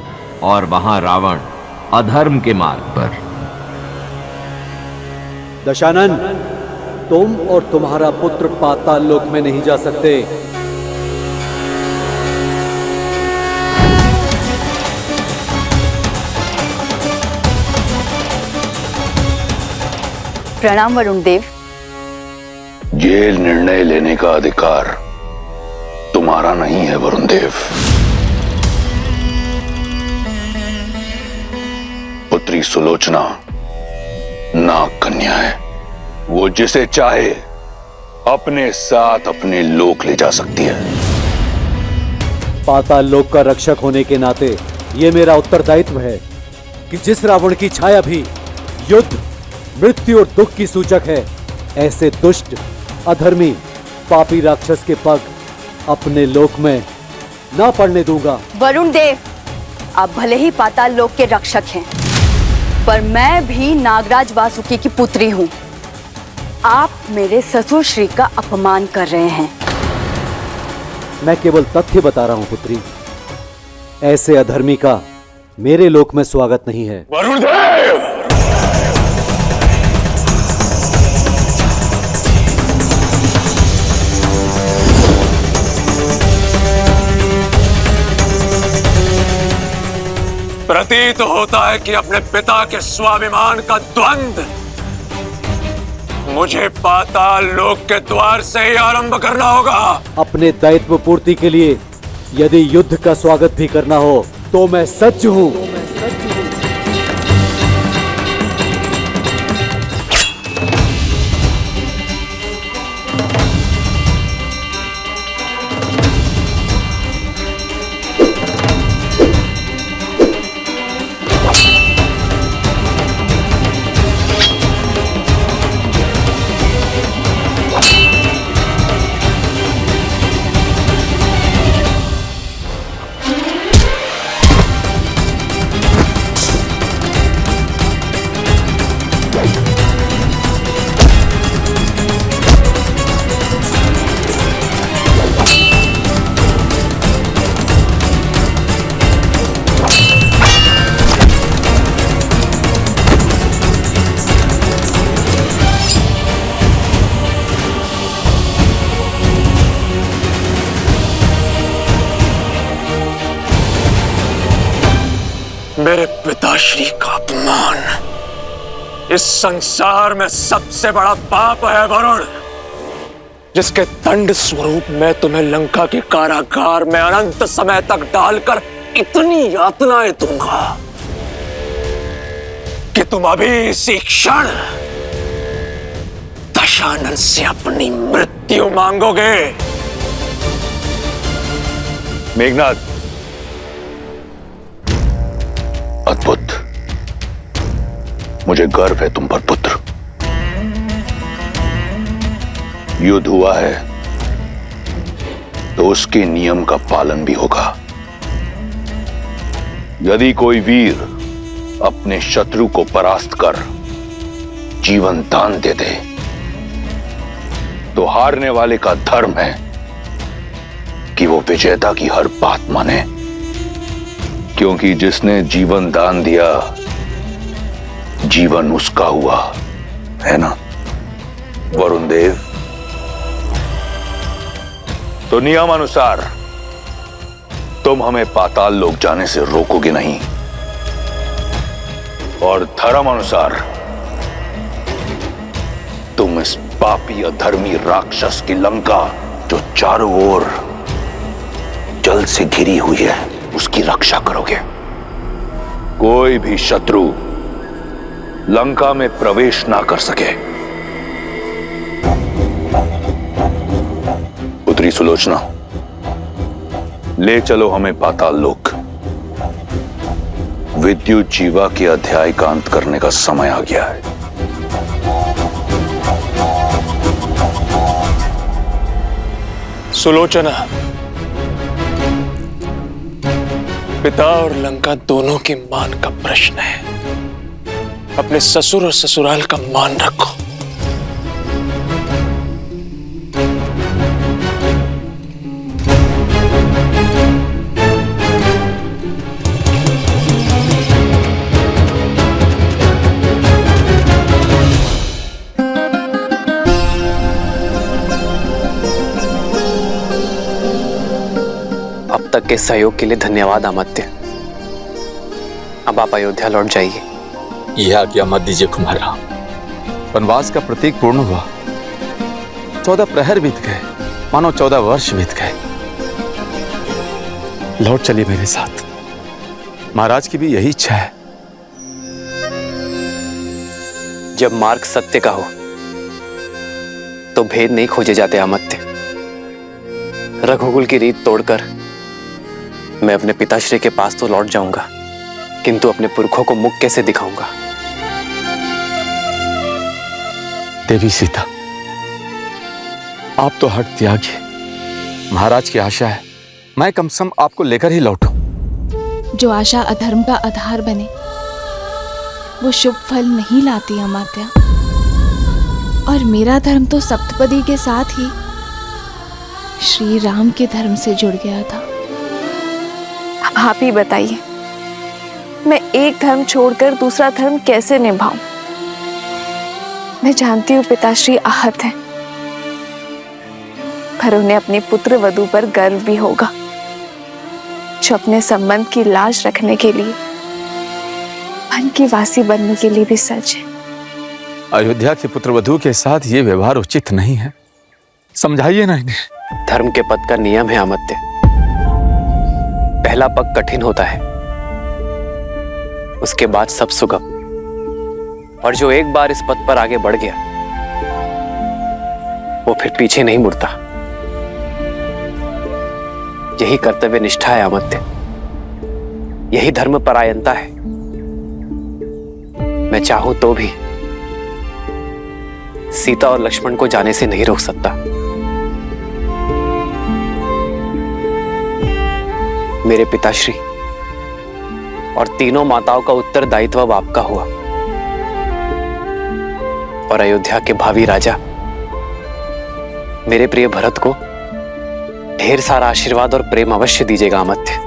और वहां रावण अधर्म के मार्ग पर। दशानन, तुम और तुम्हारा पुत्र पाताल लोक में नहीं जा सकते। प्रणाम वरुण देव। ये निर्णय लेने का अधिकार तुम्हारा नहीं है वरुण देव। पुत्री सुलोचना नाग कन्या है, वो जिसे चाहे अपने साथ अपने लोक ले जा सकती है। पाताल लोक का रक्षक होने के नाते ये मेरा उत्तरदायित्व है कि जिस रावण की छाया भी युद्ध, मृत्यु और दुख की सूचक है, ऐसे दुष्ट, अधर्मी, पापी राक्षस के पग अपने लोक में ना पड़ने दूंगा। वरुण देव, आप भले ही पाताल लोक के रक्षक हैं, पर मैं भी नागराज वासुकी की पुत्री हूं। आप मेरे ससुर श्री का अपमान कर रहे हैं। मैं केवल तथ्य बता रहा हूं पुत्री, ऐसे अधर्मी का मेरे लोक में स्वागत नहीं है। वरुण देव! प्रतीत होता है कि अपने पिता के स्वाभिमान का द्वंद्व मुझे पाताल लोक के द्वार से ही आरंभ करना होगा। अपने दायित्व पूर्ति के लिए यदि युद्ध का स्वागत भी करना हो तो मैं सज्ज हूं। मेरे पिताश्री का अपमान इस संसार में सबसे बड़ा पाप है वरुण, जिसके दंड स्वरूप मैं तुम्हें लंका के कारागार में अनंत समय तक डालकर इतनी यातनाएं दूंगा कि तुम अभी इसी क्षण दशानन से अपनी मृत्यु मांगोगे। मेघनाद, अद्भुत, मुझे गर्व है तुम पर पुत्र। युद्ध हुआ है तो उसके नियम का पालन भी होगा। यदि कोई वीर अपने शत्रु को परास्त कर जीवन दान दे दे तो हारने वाले का धर्म है कि वो विजेता की हर बात माने, क्योंकि जिसने जीवन दान दिया जीवन उसका हुआ, है ना वरुण देव? तो नियमानुसार तुम हमें पाताल लोक जाने से रोकोगे नहीं, और धर्म अनुसार तुम इस पापी अधर्मी राक्षस की लंका जो चारों ओर जल से घिरी हुई है उसकी रक्षा करोगे। कोई भी शत्रु लंका में प्रवेश ना कर सके। पुत्री सुलोचना, ले चलो हमें पाताल लोक। विद्युत जीवा के अध्याय का अंत करने का समय आ गया है। सुलोचना, पिता और लंका दोनों की मान का प्रश्न है। अपने ससुर और ससुराल का मान रखो। अब तक के सहयोग के लिए धन्यवाद अमात्य। अब आप अयोध्या लौट जाइए। यह आज्ञा मत दीजिए कुमार राम। वनवास का प्रतीक पूर्ण हुआ। 14 प्रहर बीत गए, मानो 14 वर्ष बीत गए। लौट चलिए मेरे साथ। महाराज की भी यही इच्छा है। जब मार्ग सत्य का हो तो भेद नहीं खोजे जाते अमात्य। रघुकुल की रीत तोड़कर मैं अपने पिताश्री के पास तो लौट जाऊंगा, किंतु अपने पुरखों को मुख कैसे दिखाऊंगा? देवी सीता, आप तो हठ त्यागी। महाराज की आशा है मैं कम से कम आपको लेकर ही लौटूं। जो आशा अधर्म का आधार बने वो शुभ फल नहीं लाती अमात्या। और मेरा धर्म तो सप्तपदी के साथ ही श्री राम के धर्म से जुड़ गया था। आप ही बताइए, मैं एक धर्म छोड़कर दूसरा धर्म कैसे निभाऊं? मैं जानती हूँ पिताश्री आहत हैं, पर उन्हें अपनी पुत्र वधू पर गर्व भी होगा, जो अपने संबंध की लाज रखने के लिए मन की वासी बनने के लिए भी सच है। अयोध्या के पुत्र वधू के साथ ये व्यवहार उचित नहीं है। समझाइए ना इन्हें। धर्म के पद का नियम है अमात्य। पहला पग कठिन होता है, उसके बाद सब सुगम। और जो एक बार इस पद पर आगे बढ़ गया वो फिर पीछे नहीं मुड़ता। यही कर्तव्य निष्ठा है अमात्य, यही धर्म परायणता है। मैं चाहूं तो भी सीता और लक्ष्मण को जाने से नहीं रोक सकता। मेरे पिताश्री और तीनों माताओं का उत्तरदायित्व अब आपका हुआ, और अयोध्या के भावी राजा मेरे प्रिय भरत को ढेर सारा आशीर्वाद और प्रेम अवश्य दीजिएगा अमात्य।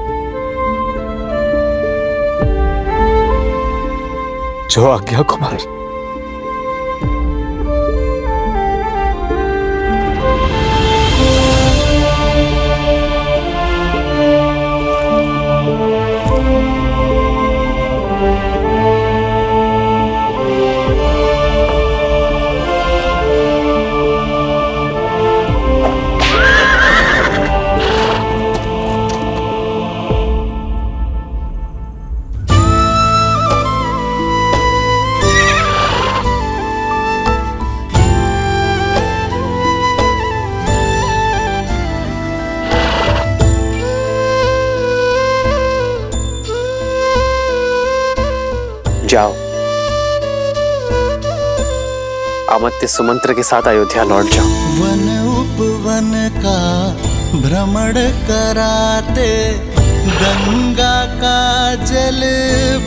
जो आज्ञा कुमार। जाओ, अमात्य सुमंत्र के साथ अयोध्या लौट जाओ। वन उपवन का भ्रमण कराते, गंगा का जल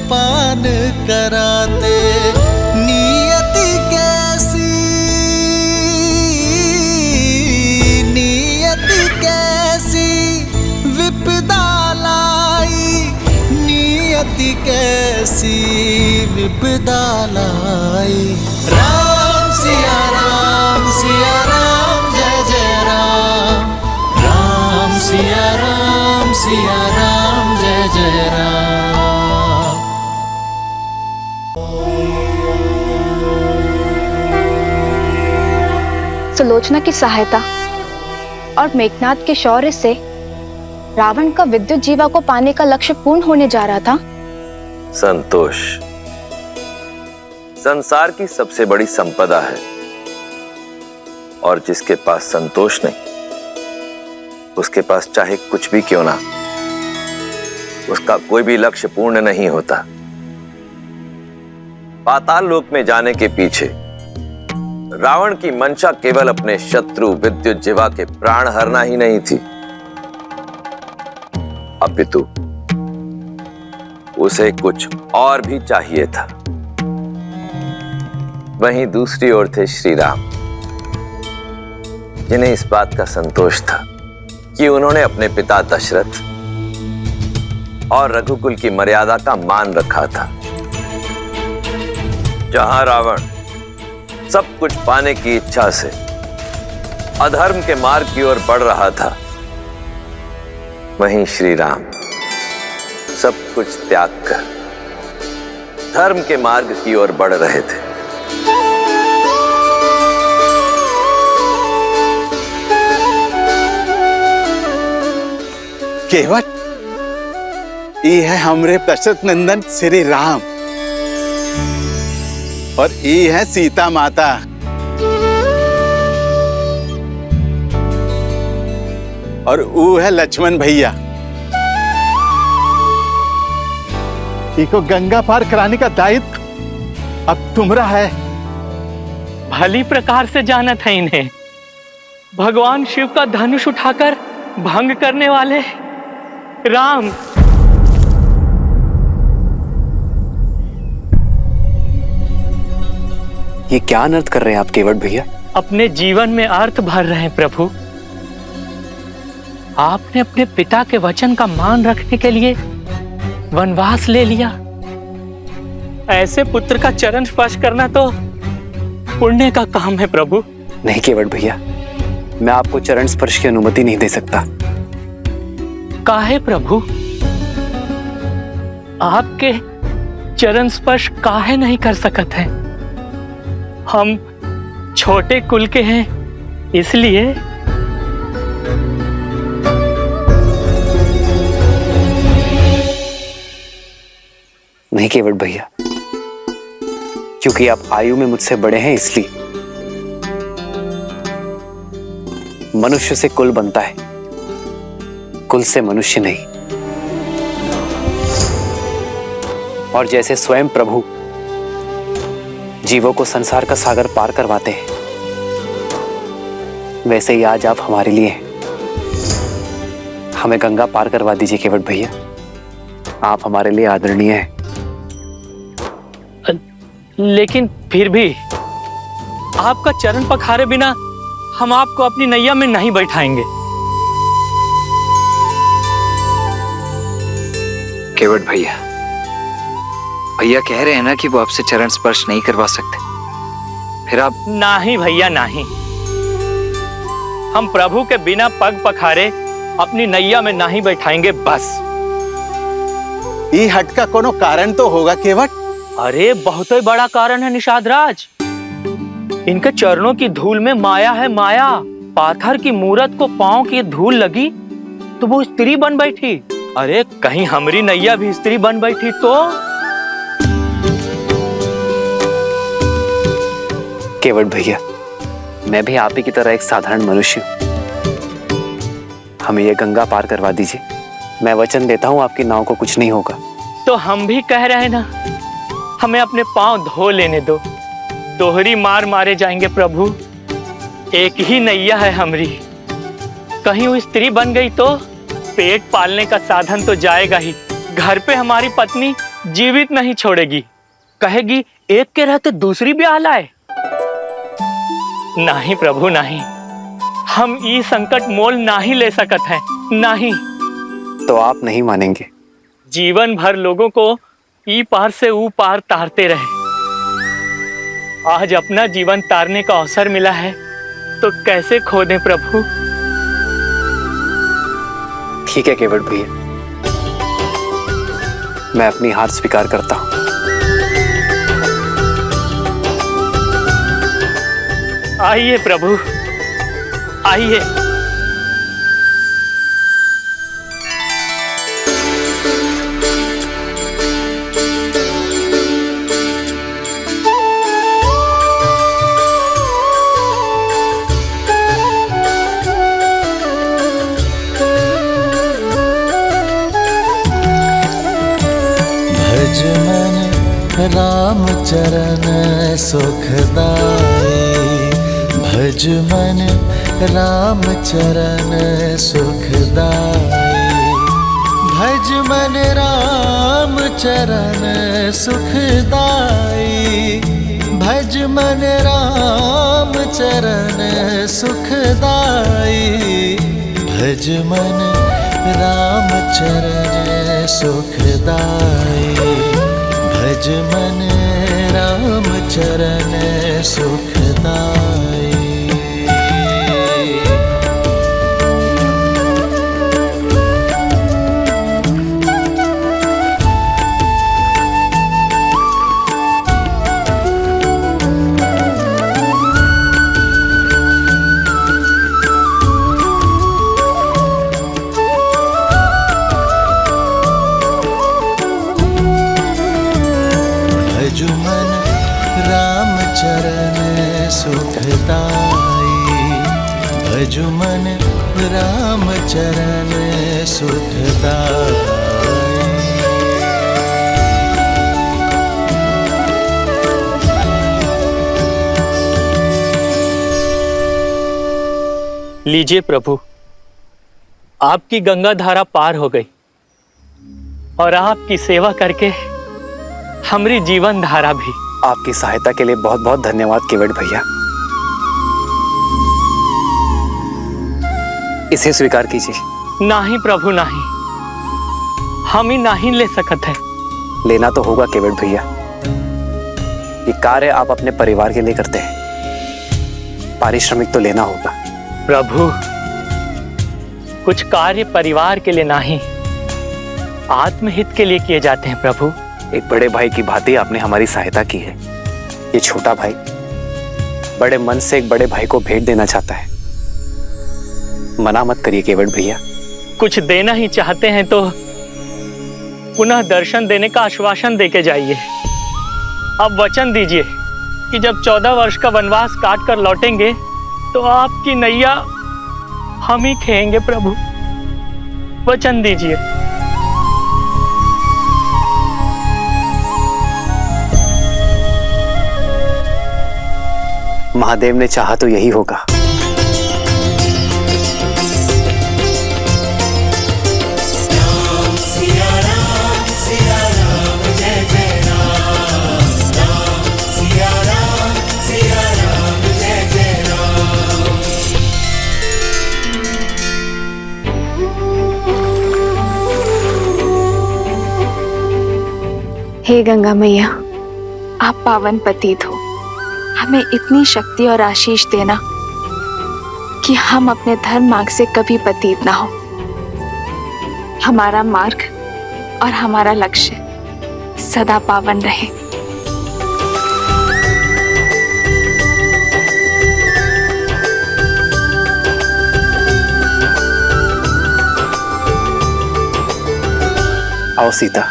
पान कराते, नियति कैसी विपदा लाई, नियति कैसी विपदा लाई। राम सिया राम जय जय राम, राम सिया राम जय जय राम। सुलोचना की सहायता और मेघनाद के शौर्य से रावण का विद्युत जीवा को पाने का लक्ष्य पूर्ण होने जा रहा था। संतोष संसार की सबसे बड़ी संपदा है, और जिसके पास संतोष नहीं, उसके पास चाहे कुछ भी क्यों ना, उसका कोई भी लक्ष्य पूर्ण नहीं होता। पाताल लोक में जाने के पीछे रावण की मंशा केवल अपने शत्रु विद्युत जीवा के प्राण हरना ही नहीं थी, अपितु उसे कुछ और भी चाहिए था। वहीं दूसरी ओर थे श्री राम, जिन्हें इस बात का संतोष था कि उन्होंने अपने पिता दशरथ और रघुकुल की मर्यादा का मान रखा था। जहां रावण सब कुछ पाने की इच्छा से अधर्म के मार्ग की ओर बढ़ रहा था, वहीं श्री राम सब कुछ त्याग कर धर्म के मार्ग की ओर बढ़ रहे थे। केवट ये है हमरे दशरथ नंदन श्री राम, और ये है सीता माता। और वो है लक्ष्मण भैया। इको गंगा पार कराने का दायित्व अब तुम्हारा है। भली प्रकार से जाना था इन्हें। भगवान शिव का धनुष उठाकर भंग करने वाले राम। ये क्या अनर्थ कर रहे हैं आप केवट भैया? अपने जीवन में अर्थ भर रहे हैं प्रभु। आपने अपने पिता के वचन का मान रखने के लिए वनवास ले लिया। ऐसे पुत्र का चरण स्पर्श करना तो पुण्य का काम है प्रभु। नहीं केवट भैया, मैं आपको चरण स्पर्श की अनुमति नहीं दे सकता। काहे प्रभु? आपके चरण स्पर्श काहे नहीं कर सकते हैं? हम छोटे कुल के हैं, इसलिए। नहीं केवट भैया, क्योंकि आप आयु में मुझसे बड़े हैं इसलिए। मनुष्य से कुल बनता है, कुल से मनुष्य नहीं। और जैसे स्वयं प्रभु जीवों को संसार का सागर पार करवाते हैं, वैसे ही आज आप हमारे लिए हैं। हमें गंगा पार करवा दीजिए केवट भैया, आप हमारे लिए आदरणीय हैं। लेकिन फिर भी आपका चरण पखारे बिना हम आपको अपनी नैया में नहीं बैठाएंगे। केवट भैया, भैया कह रहे हैं ना कि वो आपसे चरण स्पर्श नहीं करवा सकते, फिर आप। नहीं भैया नहीं, हम प्रभु के बिना पग पखारे अपनी नैया में नहीं बैठाएंगे बस। ये हट का कोनो कारण तो होगा केवट? अरे बहुत ही बड़ा कारण है निषाद राज। इनके चरणों की धूल में माया है, माया। पाथर की मूरत को पांव की धूल लगी तो वो स्त्री बन बैठी। अरे कहीं हमारी नैया भी स्त्री बन बैठी तो? केवट भैया, मैं भी आप ही की तरह एक साधारण मनुष्य हूं। हमें ये गंगा पार करवा दीजिए। मैं वचन देता हूं आपकी नाव को कुछ नहीं होगा। तो हम भी कह रहे हैं ना, हमें अपने पांव धो लेने दो। दोहरी मार मारे जाएंगे प्रभु। एक ही नैया है हमरी, कहीं वो स्त्री बन गई तो पेट पालने का साधन तो जाएगा ही। घर पे हमारी पत्नी जीवित नहीं छोड़ेगी, कहेगी एक के रहते दूसरी ब्याह लाए। नहीं प्रभु नहीं, हम ये संकट मोल नहीं ले सकत हैं, नहीं। तो आप नहीं मानेंगे? जीवन भर लोगों को ई पार से ऊ पार तारते रहे। आज अपना जीवन तारने का अवसर मिला है तो कैसे खो दें प्रभु? ठीक है केवट भैया, मैं अपनी हार स्वीकार करता हूं। आइए प्रभु, आइए। भज मन राम चरण सुखदाई, भज मन राम चरण सुखदाई, भज मन राम चरण सुखदाई, भज मन राम चरण सुखदाई, भज मन राम चरण सुखदाई, भज मन राम चरण सुखदाई। भज मन राम चरण सुखदाई, भज मन राम चरण सुखदाई। लीजिए प्रभु, आपकी गंगा धारा पार हो गई और आपकी सेवा करके हमारी जीवन धारा भी। आपकी सहायता के लिए बहुत बहुत धन्यवाद केवट भैया। इसे स्वीकार कीजिए। नहीं प्रभु नहीं, हम ही नहीं ले सकते हैं। लेना तो होगा केवट भैया, ये कार्य आप अपने परिवार के लिए करते हैं, पारिश्रमिक तो लेना होगा। प्रभु, कुछ कार्य परिवार के लिए नहीं, आत्महित के लिए किए जाते हैं प्रभु। एक बड़े भाई की भांति आपने हमारी सहायता की है। ये छोटा भाई बड़े मन से एक बड़े भाई को भेंट देना चाहता है, मना मत करिए केवट भैया। कुछ देना ही चाहते हैं तो पुनः दर्शन देने का आश्वासन देके जाइए। अब वचन दीजिए कि जब 14 वर्ष का वनवास काट कर लौटेंगे तो आपकी नैया हम ही खेएंगे प्रभु। वचन दीजिए। महादेव ने चाहा तो यही होगा। हे गंगा मैया, आप पावन पतित हो, हमें इतनी शक्ति और आशीष देना कि हम अपने धर्म मार्ग से कभी पतित ना हो। हमारा मार्ग और हमारा लक्ष्य सदा पावन रहे। आओ सीता।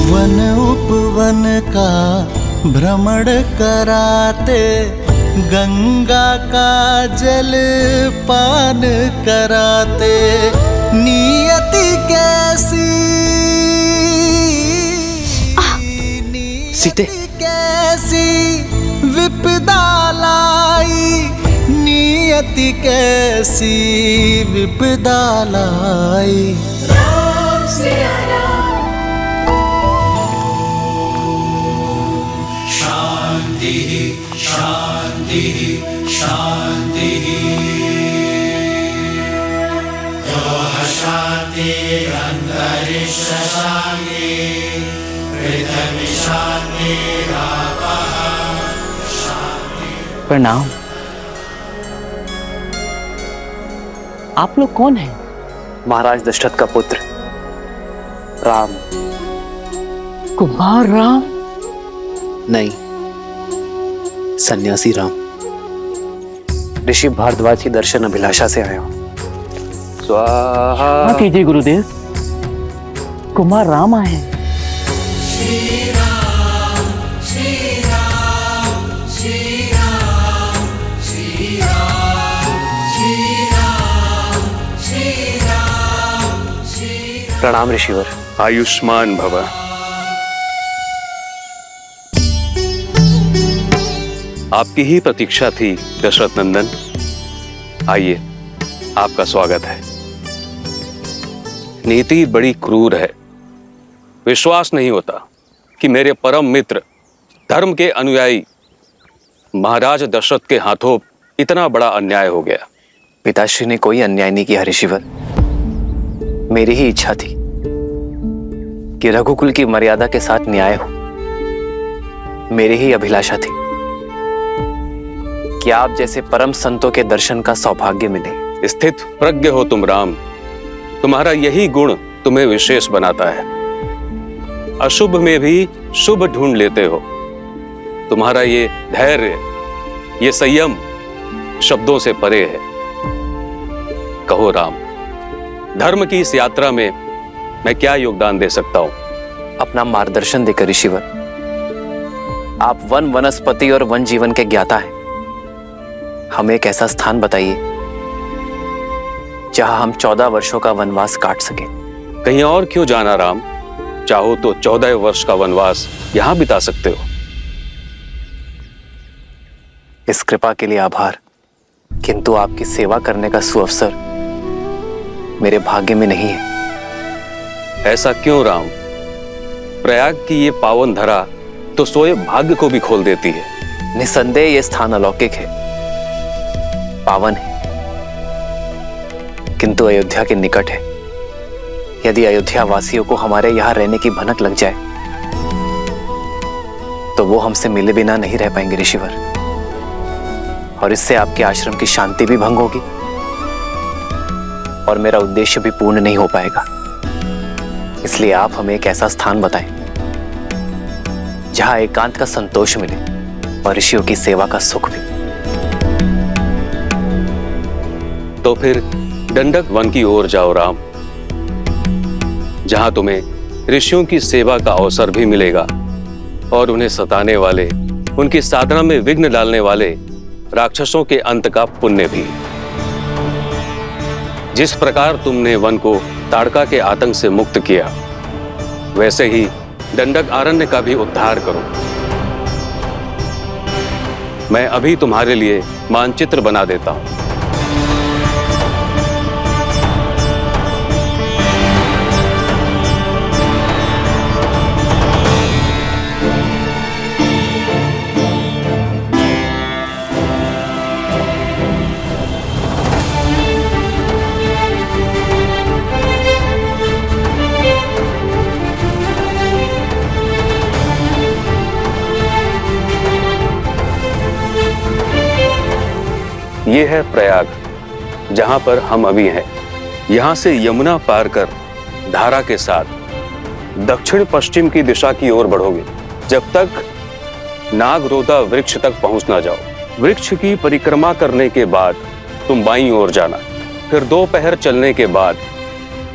वन उपवन का भ्रमण कराते, गंगा का जल पान कराते, नियति कैसी सीते कैसी विपदा लाई, नियति कैसी विपदा लाई। राम सिया राम। शांति शांति शांति, यो शांति अंतरिक्ष शांति, प्रणाम। आप लोग कौन हैं? महाराज दशरथ का पुत्र राम। कुमार राम? नहीं, सन्यासी राम। ऋषि भारद्वाज की दर्शन अभिलाषा से आया हूं। स्वाहा। कीजिए गुरुदेव, कुमार राम आए हैं। प्रणाम ऋषिवर। आयुष्मान भव। आपकी ही प्रतीक्षा थी दशरथ नंदन। आइए, आपका स्वागत है। नीति बड़ी क्रूर है। विश्वास नहीं होता कि मेरे परम मित्र, धर्म के अनुयायी महाराज दशरथ के हाथों इतना बड़ा अन्याय हो गया। पिताश्री ने कोई अन्याय नहीं किया ऋषिवर। मेरी ही इच्छा थी कि रघुकुल की मर्यादा के साथ न्याय हो। मेरी ही अभिलाषा थी कि आप जैसे परम संतों के दर्शन का सौभाग्य मिले। स्थित प्रज्ञ हो तुम राम। तुम्हारा यही गुण तुम्हें विशेष बनाता है। अशुभ में भी शुभ ढूंढ लेते हो। तुम्हारा ये धैर्य, ये संयम शब्दों से परे है। कहो राम, धर्म की इस यात्रा में मैं क्या योगदान दे सकता हूं? अपना मार्गदर्शन देकर ऋषिवर। आप वन वनस्पति और वन जीवन के ज्ञाता हैं। हमें एक ऐसा स्थान बताइए जहां हम 14 वर्षों का वनवास काट सके। कहीं और क्यों जाना राम? चाहो तो 14 वर्ष का वनवास यहां बिता सकते हो। इस कृपा के लिए आभार, किंतु आपकी सेवा करने का सुअवसर मेरे भाग्य में नहीं है। ऐसा क्यों राम? प्रयाग की ये पावन धरा तो सोए भाग्य को भी खोल देती है। निसंदेह ये स्थान अलौकिक है, पावन है, किंतु अयोध्या के निकट है। यदि अयोध्या वासियों को हमारे यहां रहने की भनक लग जाए तो वो हमसे मिले बिना नहीं रह पाएंगे ऋषिवर, और इससे आपके आश्रम की शांति भी भंग होगी और मेरा उद्देश्य भी पूर्ण नहीं हो पाएगा। इसलिए आप हमें एक ऐसा स्थान बताएं जहां एकांत का संतोष मिले और ऋषियों की सेवा का सुख भी। तो फिर दंडक वन की ओर जाओ राम, जहां तुम्हें ऋषियों की सेवा का अवसर भी मिलेगा और उन्हें सताने वाले, उनकी साधना में विघ्न डालने वाले राक्षसों के अंत का पुण्य भी। जिस प्रकार तुमने वन को ताड़का के आतंक से मुक्त किया, वैसे ही दंडक आरण्य का भी उद्धार करो। मैं अभी तुम्हारे लिए मानचित्र बना देता हूं। ये है प्रयाग, जहां पर हम अभी हैं। यहां से यमुना पार कर धारा के साथ दक्षिण पश्चिम की दिशा की ओर बढ़ोगे, जब तक नागरोदा वृक्ष तक पहुंच ना जाओ। वृक्ष की परिक्रमा करने के बाद तुम बाईं ओर जाना। फिर 2 पहर चलने के बाद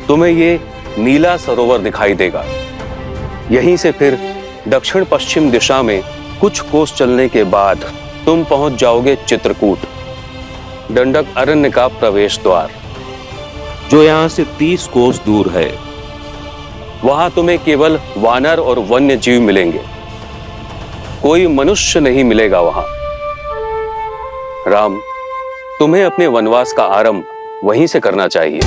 तुम्हें ये नीला सरोवर दिखाई देगा। यहीं से फिर दक्षिण पश्चिम दिशा में कुछ कोस चलने के बाद तुम पहुंच जाओगे चित्रकूट, दंडक अरण्य का प्रवेश द्वार, जो यहां से 30 कोस दूर है। वहां तुम्हें केवल वानर और वन्य जीव मिलेंगे, कोई मनुष्य नहीं मिलेगा वहां। राम, तुम्हें अपने वनवास का आरंभ वहीं से करना चाहिए,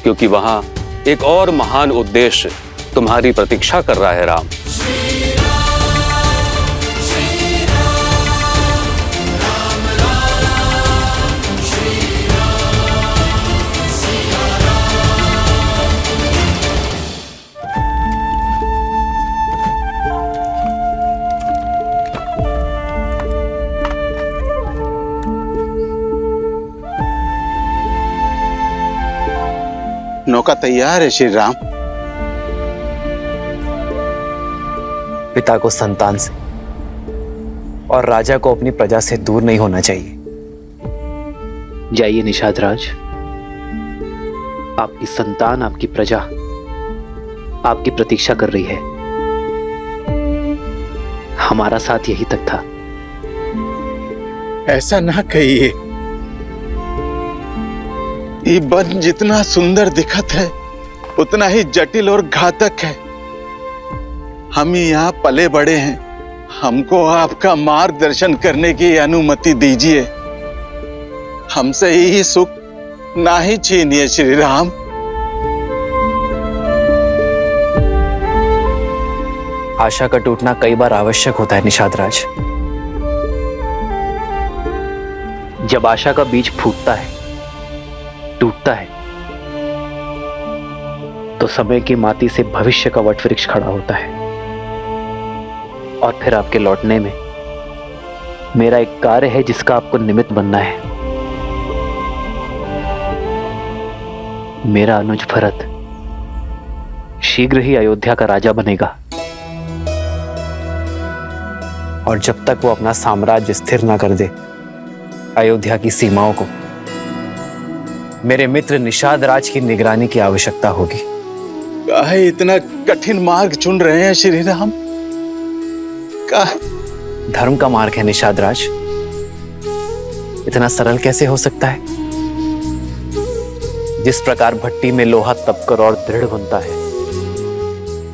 क्योंकि वहां एक और महान उद्देश्य तुम्हारी प्रतीक्षा कर रहा है राम। नौका तैयार है श्री राम। पिता को संतान से और राजा को अपनी प्रजा से दूर नहीं होना चाहिए। जाइए निषाद राज, आपकी संतान, आपकी प्रजा आपकी प्रतीक्षा कर रही है। हमारा साथ यही तक था। ऐसा ना कहिए, ये वन जितना सुंदर दिखत है उतना ही जटिल और घातक है। हम यहाँ पले बड़े हैं, हमको आपका मार्गदर्शन करने की अनुमति दीजिए। हमसे यही सुख ना ही छीनिए श्री राम। आशा का टूटना कई बार आवश्यक होता है निषाद राज। जब आशा का बीज फूटता है, टूटता है, तो समय की माटी से भविष्य का वट वृक्ष खड़ा होता है। और फिर आपके लौटने में मेरा एक कार्य है जिसका आपको निमित्त बनना है। मेरा अनुज भरत शीघ्र ही अयोध्या का राजा बनेगा, और जब तक वो अपना साम्राज्य स्थिर ना कर दे अयोध्या की सीमाओं को मेरे मित्र निषाद राज की निगरानी की आवश्यकता होगी। काहे इतना कठिन मार्ग चुन रहे हैं श्री राम? धर्म का मार्ग है निषाद राज, इतना सरल कैसे हो सकता है? जिस प्रकार भट्टी में लोहा तपकर और दृढ़ बनता है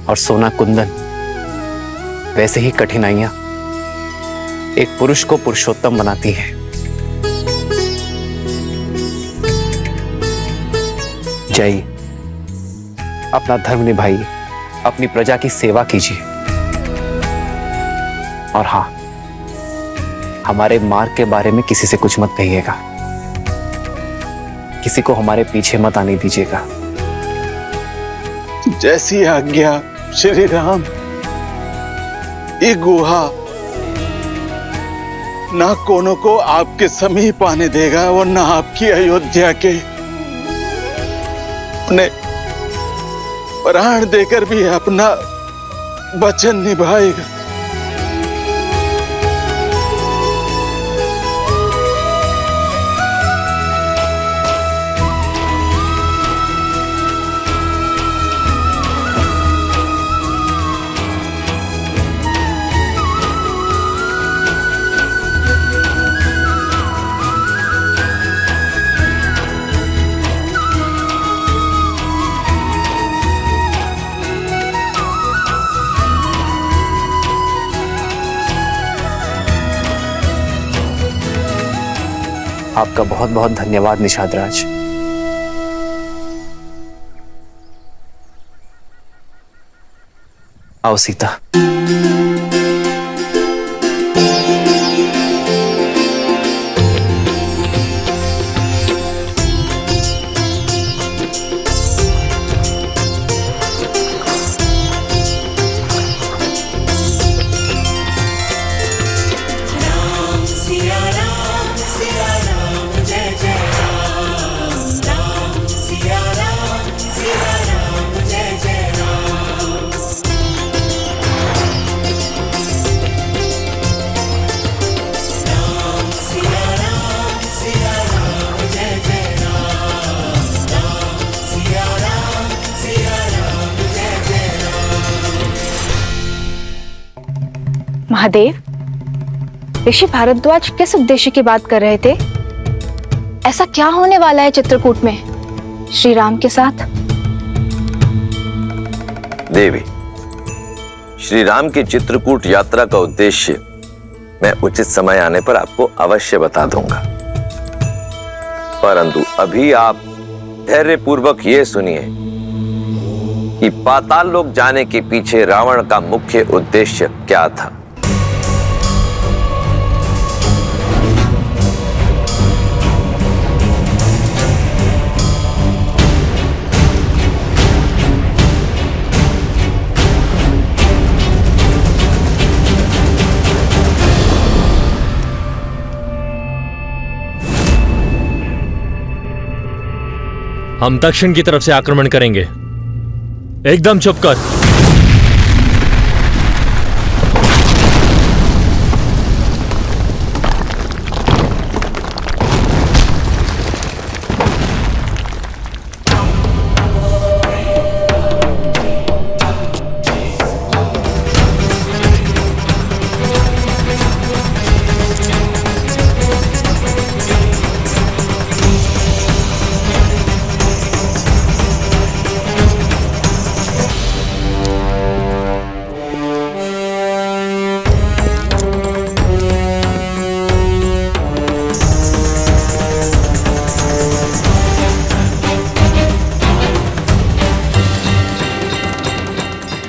और सोना कुंदन, वैसे ही कठिनाइयां एक पुरुष को पुरुषोत्तम बनाती हैं। जाइए, अपना धर्म निभाइए, अपनी प्रजा की सेवा कीजिए, और हां, हमारे मार्ग के बारे में किसी से कुछ मत कहिएगा। किसी को हमारे पीछे मत आने दीजिएगा। जैसी आज्ञा श्री राम। ये गुहा ना कोनो को आपके समीप आने देगा और ना आपकी अयोध्या के अपने प्राण देकर भी अपना वचन निभाएगा। आपका बहुत बहुत धन्यवाद निषाद राज। आओ सीता। महादेव, ऋषि भारद्वाज किस उद्देश्य की बात कर रहे थे? ऐसा क्या होने वाला है चित्रकूट में श्री राम के साथ? देवी, श्री राम की चित्रकूट यात्रा का उद्देश्य मैं उचित समय आने पर आपको अवश्य बता दूंगा, परंतु अभी आप धैर्यपूर्वक ये सुनिए कि पाताल लोक जाने के पीछे रावण का मुख्य उद्देश्य क्या था। हम दक्षिण की तरफ से आक्रमण करेंगे। एकदम चुप कर।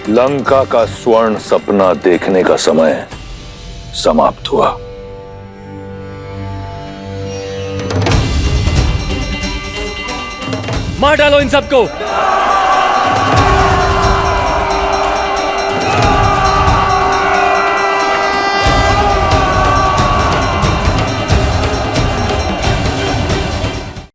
लंका का स्वर्ण सपना देखने का समय समाप्त हुआ। मार डालो इन सबको।